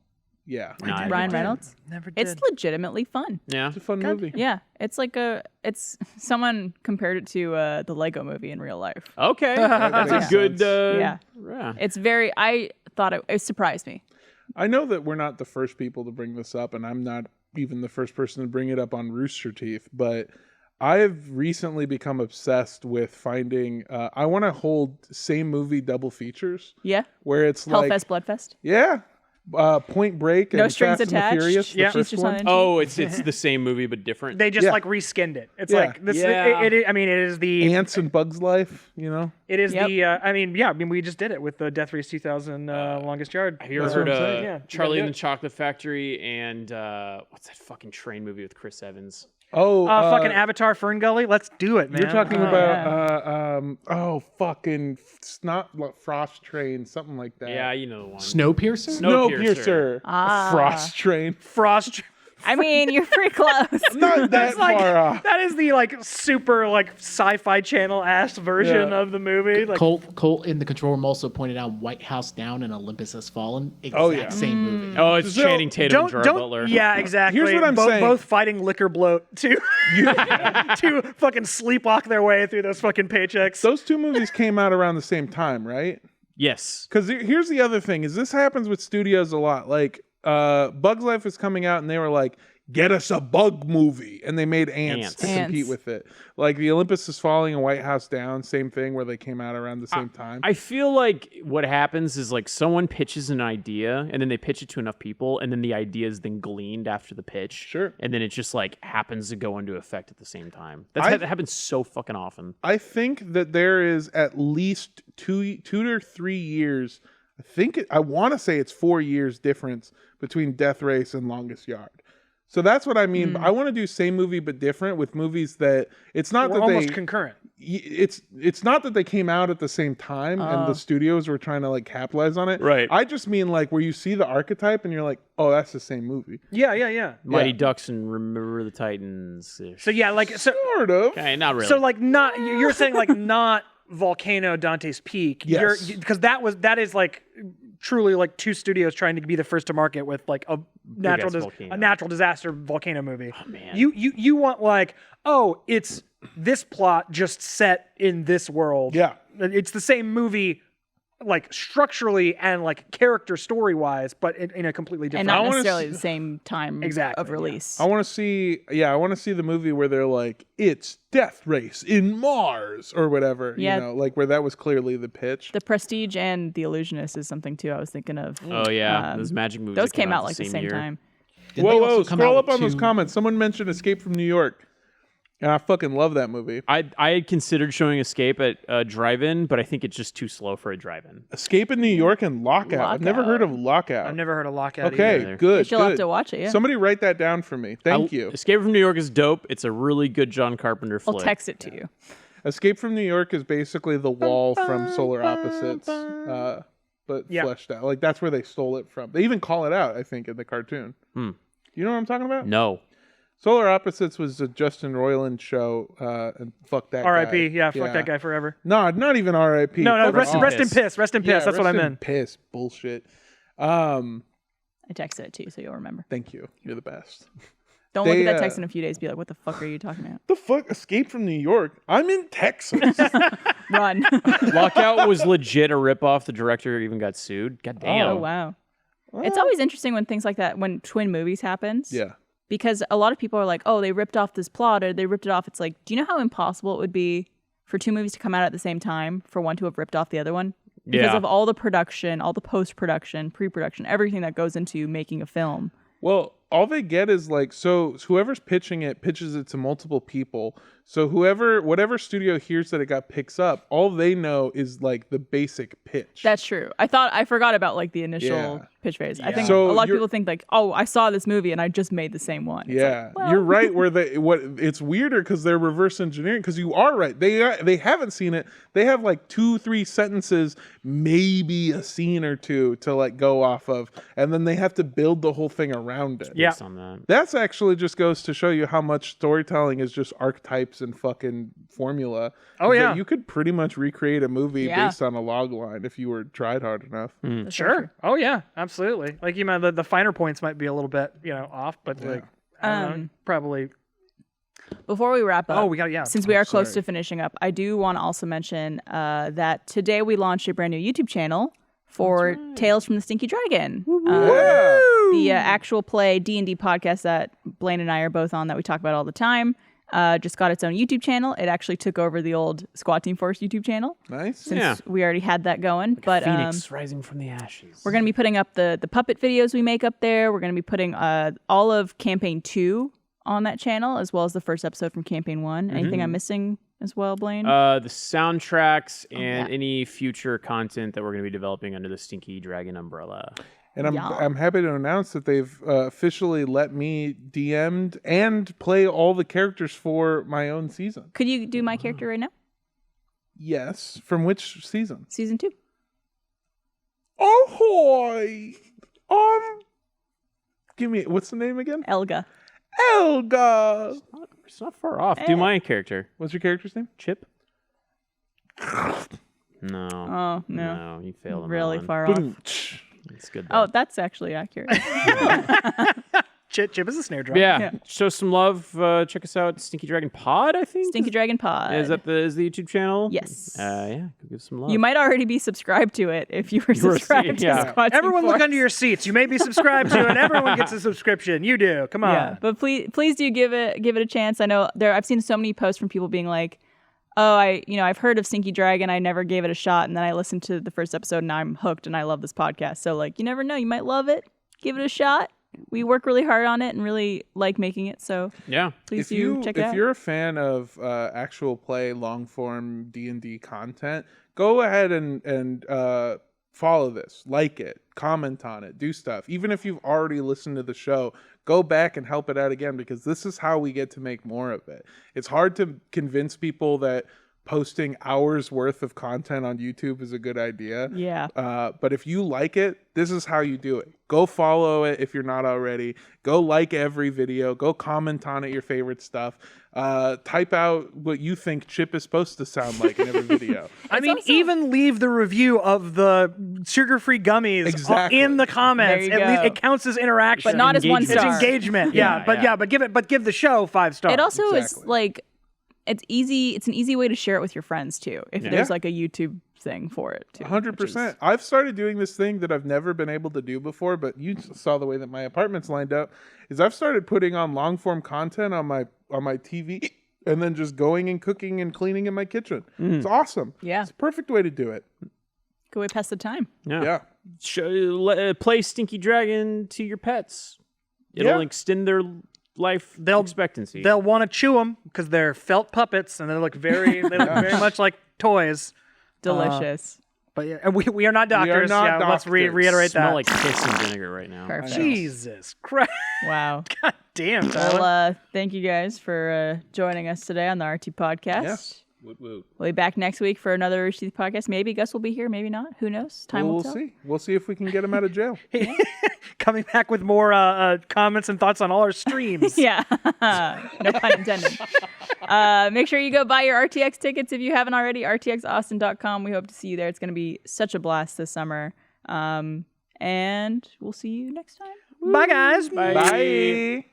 Yeah. No, I Ryan didn't. Reynolds? Never did. It's legitimately fun. Yeah. It's a fun movie. Yeah, it's like someone compared it to the Lego movie in real life. Okay. That's a makes good. sense. Yeah. It's very. I thought it surprised me. I know that we're not the first people to bring this up, and I'm not even the first person to bring it up on Rooster Teeth, but I have recently become obsessed with finding. I want to hold same movie double features Yeah. where it's like, Hellfest, Bloodfest. yeah, Point Break No and strings Fast and the attached. Furious, the Yeah. first Just one. on- Oh, it's the same movie but different. They just Yeah. like reskinned it. It's Yeah. like this. Yeah. I mean, it is the. Ants and Bugs Life, you know. It is Yep. the. I mean, we just did it with the Death Race 2000 Longest Yard. Have you ever That's heard what I'm of saying. Yeah, Charlie you and gotta the Chocolate Factory and what's that fucking train movie with Chris Evans? Oh, fucking Avatar Fern Gully. Let's do it, man. you're talking Oh, about fucking Snot Frost Train, something like that. Yeah, you know the one. Snowpiercer? Snowpiercer. Ah. Frost Train. Frost. I mean, you're pretty close. Not that Like, far off. that is the like super like sci-fi channel ass version Yeah. of the movie. Like, Colt in the control room also pointed out White House Down and Olympus Has Fallen. Exact Oh, yeah. same movie. Oh, it's So, Channing Tatum and Gerard Butler. Yeah, exactly. Here's what I'm saying. Both fighting liquor bloat to to fucking sleepwalk their way through those fucking paychecks. Those two movies came out around the same time, right? Yes. Because here's the other thing: is this happens with studios a lot. Like, Bugs Life is coming out, and they were like, "Get us a bug movie," and they made Ants to compete Ants. with it. Like, The Olympus Is Falling and White House Down, same thing, where they came out around the same time. I feel like what happens is like someone pitches an idea and then they pitch it to enough people and then the idea is then gleaned after the pitch. Sure. And then it just like happens to go into effect at the same time. I- That happens so fucking often. I think that there is at least two to 3 years I want to say it's 4 years difference between Death Race and Longest Yard. So that's what I mean. I want to do same movie but different with movies that it's not that almost they concurrent. It's not that they came out at the same time and the studios were trying to like capitalize on it. Right. I just mean like where you see the archetype and you're like, oh, that's the same movie. Yeah. Mighty Ducks and Remember the Titans. So yeah, like Sort of. Okay, not really. So like not you're saying like not Volcano Dante's Peak. Yes. Because that is like truly like two studios trying to be the first to market with like a natural disaster volcano movie. Oh, man. You want like, oh, it's this plot just set in this world. Yeah. It's the same movie like structurally and like character story wise, but in a completely different. And not necessarily the same time Exactly, of release. I want to see the movie where they're like, it's Death Race in Mars or whatever. Yeah. You know, like where that was clearly the pitch. The Prestige and The Illusionist is something too I was thinking of. Oh yeah, those magic movies. Those that came out like the same year. time. Did they also come scroll out up on with those comments. Someone mentioned Escape from New York. And I fucking love that movie. I had considered showing Escape at a drive-in, but I think it's just too slow for a drive-in. Escape in New York and Lockout. I've never heard of Lockout. I've never heard of Lockout. Okay, either. good. You'll have to watch it, yeah. Somebody write that down for me. Thank you. Escape from New York is dope. It's a really good John Carpenter flick. I'll text it to you. Escape from New York is basically the wall from Solar Opposites, but fleshed out. Like that's where they stole it from. They even call it out, I think, in the cartoon. You know what I'm talking about? No. Solar Opposites was a Justin Roiland show, and fuck that R.I.P. guy. Yeah, fuck that guy forever. No, not even R.I.P. No, Fuck rest off. in piss. Rest in piss. Yeah, That's what I rest in meant. Piss bullshit. I texted it to you so you'll remember. Thank you. You're the best. Don't look at that text in a few days. Be like, what the fuck are you talking about? The fuck? Escape from New York? I'm in Texas. Run. Lockout was legit a ripoff. The director even got sued. God damn. Oh, wow. It's always interesting when things like that, when twin movies happens. Yeah. Because a lot of people are like, oh, they ripped off this plot or they ripped it off. It's like, do you know how impossible it would be for two movies to come out at the same time for one to have ripped off the other one? Because of all the production, all the post-production, pre-production, everything that goes into making a film. Well, all they get is like, so whoever's pitching it pitches it to multiple people. So whatever studio hears that it got picks up, all they know is like the basic pitch. That's true. I forgot about like the initial pitch phase. I think So a lot of people think like, oh, I saw this movie and I just made the same one. It's Yeah, like, well. you're right. It's weirder because they're reverse engineering. Because you are right. They haven't seen it. They have like 2-3 sentences, maybe a scene or two to like go off of, and then they have to build the whole thing around it. Yeah. Based on that. That's actually just goes to show you how much storytelling is just archetypes and fucking formula. Oh, That yeah. you could pretty much recreate a movie based on a log line if you were tried hard enough. Sure. Oh yeah, absolutely. Like you might the finer points might be a little bit off, but like I don't know, probably. Before we wrap up, since we are close to finishing up, I do want to also mention that today we launched a brand new YouTube channel for Tales from the Stinky Dragon. The actual play D&D podcast that Blaine and I are both on that we talk about all the time. Just got its own YouTube channel. It actually took over the old Squad Team Force YouTube channel. Nice. Since we already had that going. But Phoenix rising from the ashes. we're going to be putting up the puppet videos we make up there. We're going to be putting all of Campaign 2 on that channel, as well as the first episode from Campaign 1. Anything I'm missing as well, Blaine? The soundtracks and any future content that we're going to be developing under the Stinky Dragon umbrella. And I'm happy to announce that they've officially let me DM'd and play all the characters for my own season. Could you do my character right now? Yes. From which season? Season 2. Ahoy! Give me, what's the name again? Elga. Elga! It's not far off. Do my character. What's your character's name? Chip? No. Oh, no. No, you failed on Really that one. far off. It's good. Oh, that's actually accurate. Chip is a snare drum. Yeah. Show some love. Check us out, Stinky Dragon Pod, I think. Stinky Dragon Pod. Is that the YouTube channel? Yes. Yeah, go give some love. You might already be subscribed to it if you were subscribed to Squad Team Everyone look Force. under your seats. You may be subscribed to, and everyone gets a subscription. You do. Come on. Yeah, but please do give it a chance. I know I've seen so many posts from people being like, "Oh, I've heard of Stinky Dragon. I never gave it a shot, and then I listened to the first episode, and I'm hooked, and I love this podcast." So like, you never know, you might love it. Give it a shot. We work really hard on it and really like making it. So yeah, please check it out. If you're a fan of actual play, long form D&D content, go ahead and follow this, like it, comment on it, do stuff. Even if you've already listened to the show, go back and help it out again, because this is how we get to make more of it. It's hard to convince people that posting hours worth of content on YouTube is a good idea. Yeah. But if you like it, this is how you do it. Go follow it if you're not already. Go like every video. Go comment on it, your favorite stuff. Type out what you think Chip is supposed to sound like in every video. I mean, even leave the review of the sugar-free gummies in the comments. There you At least go. it counts as interaction. But not as one It's star. engagement. But give the show 5 stars. It also is like, it's easy. It's an easy way to share it with your friends too. If there's like a YouTube thing for it too. 100%. I've started doing this thing that I've never been able to do before, but you saw the way that my apartment's lined up, is I've started putting on long form content on my TV and then just going and cooking and cleaning in my kitchen. It's awesome. Yeah. It's a perfect way to do it. Good way to pass the time. Yeah. Play Stinky Dragon to your pets. It'll extend their life expectancy. They'll want to chew them because they're felt puppets and they look very much like toys. Delicious. But yeah, and we are not doctors. Let's reiterate Smell that. like piss and vinegar right now. Perfect. Jesus Christ. Wow. God damn, Tyler. Well, thank you guys for joining us today on the RT podcast. Yes. Woot woot. We'll be back next week for another Rooster Teeth podcast. Maybe Gus will be here, maybe not. Who knows? Time will We'll tell. see. We'll see if we can get him out of jail. Coming back with more comments and thoughts on all our streams. Yeah. No pun intended. Make sure you go buy your RTX tickets if you haven't already. RTXaustin.com. We hope to see you there. It's going to be such a blast this summer. And we'll see you next time. Bye, guys. Bye.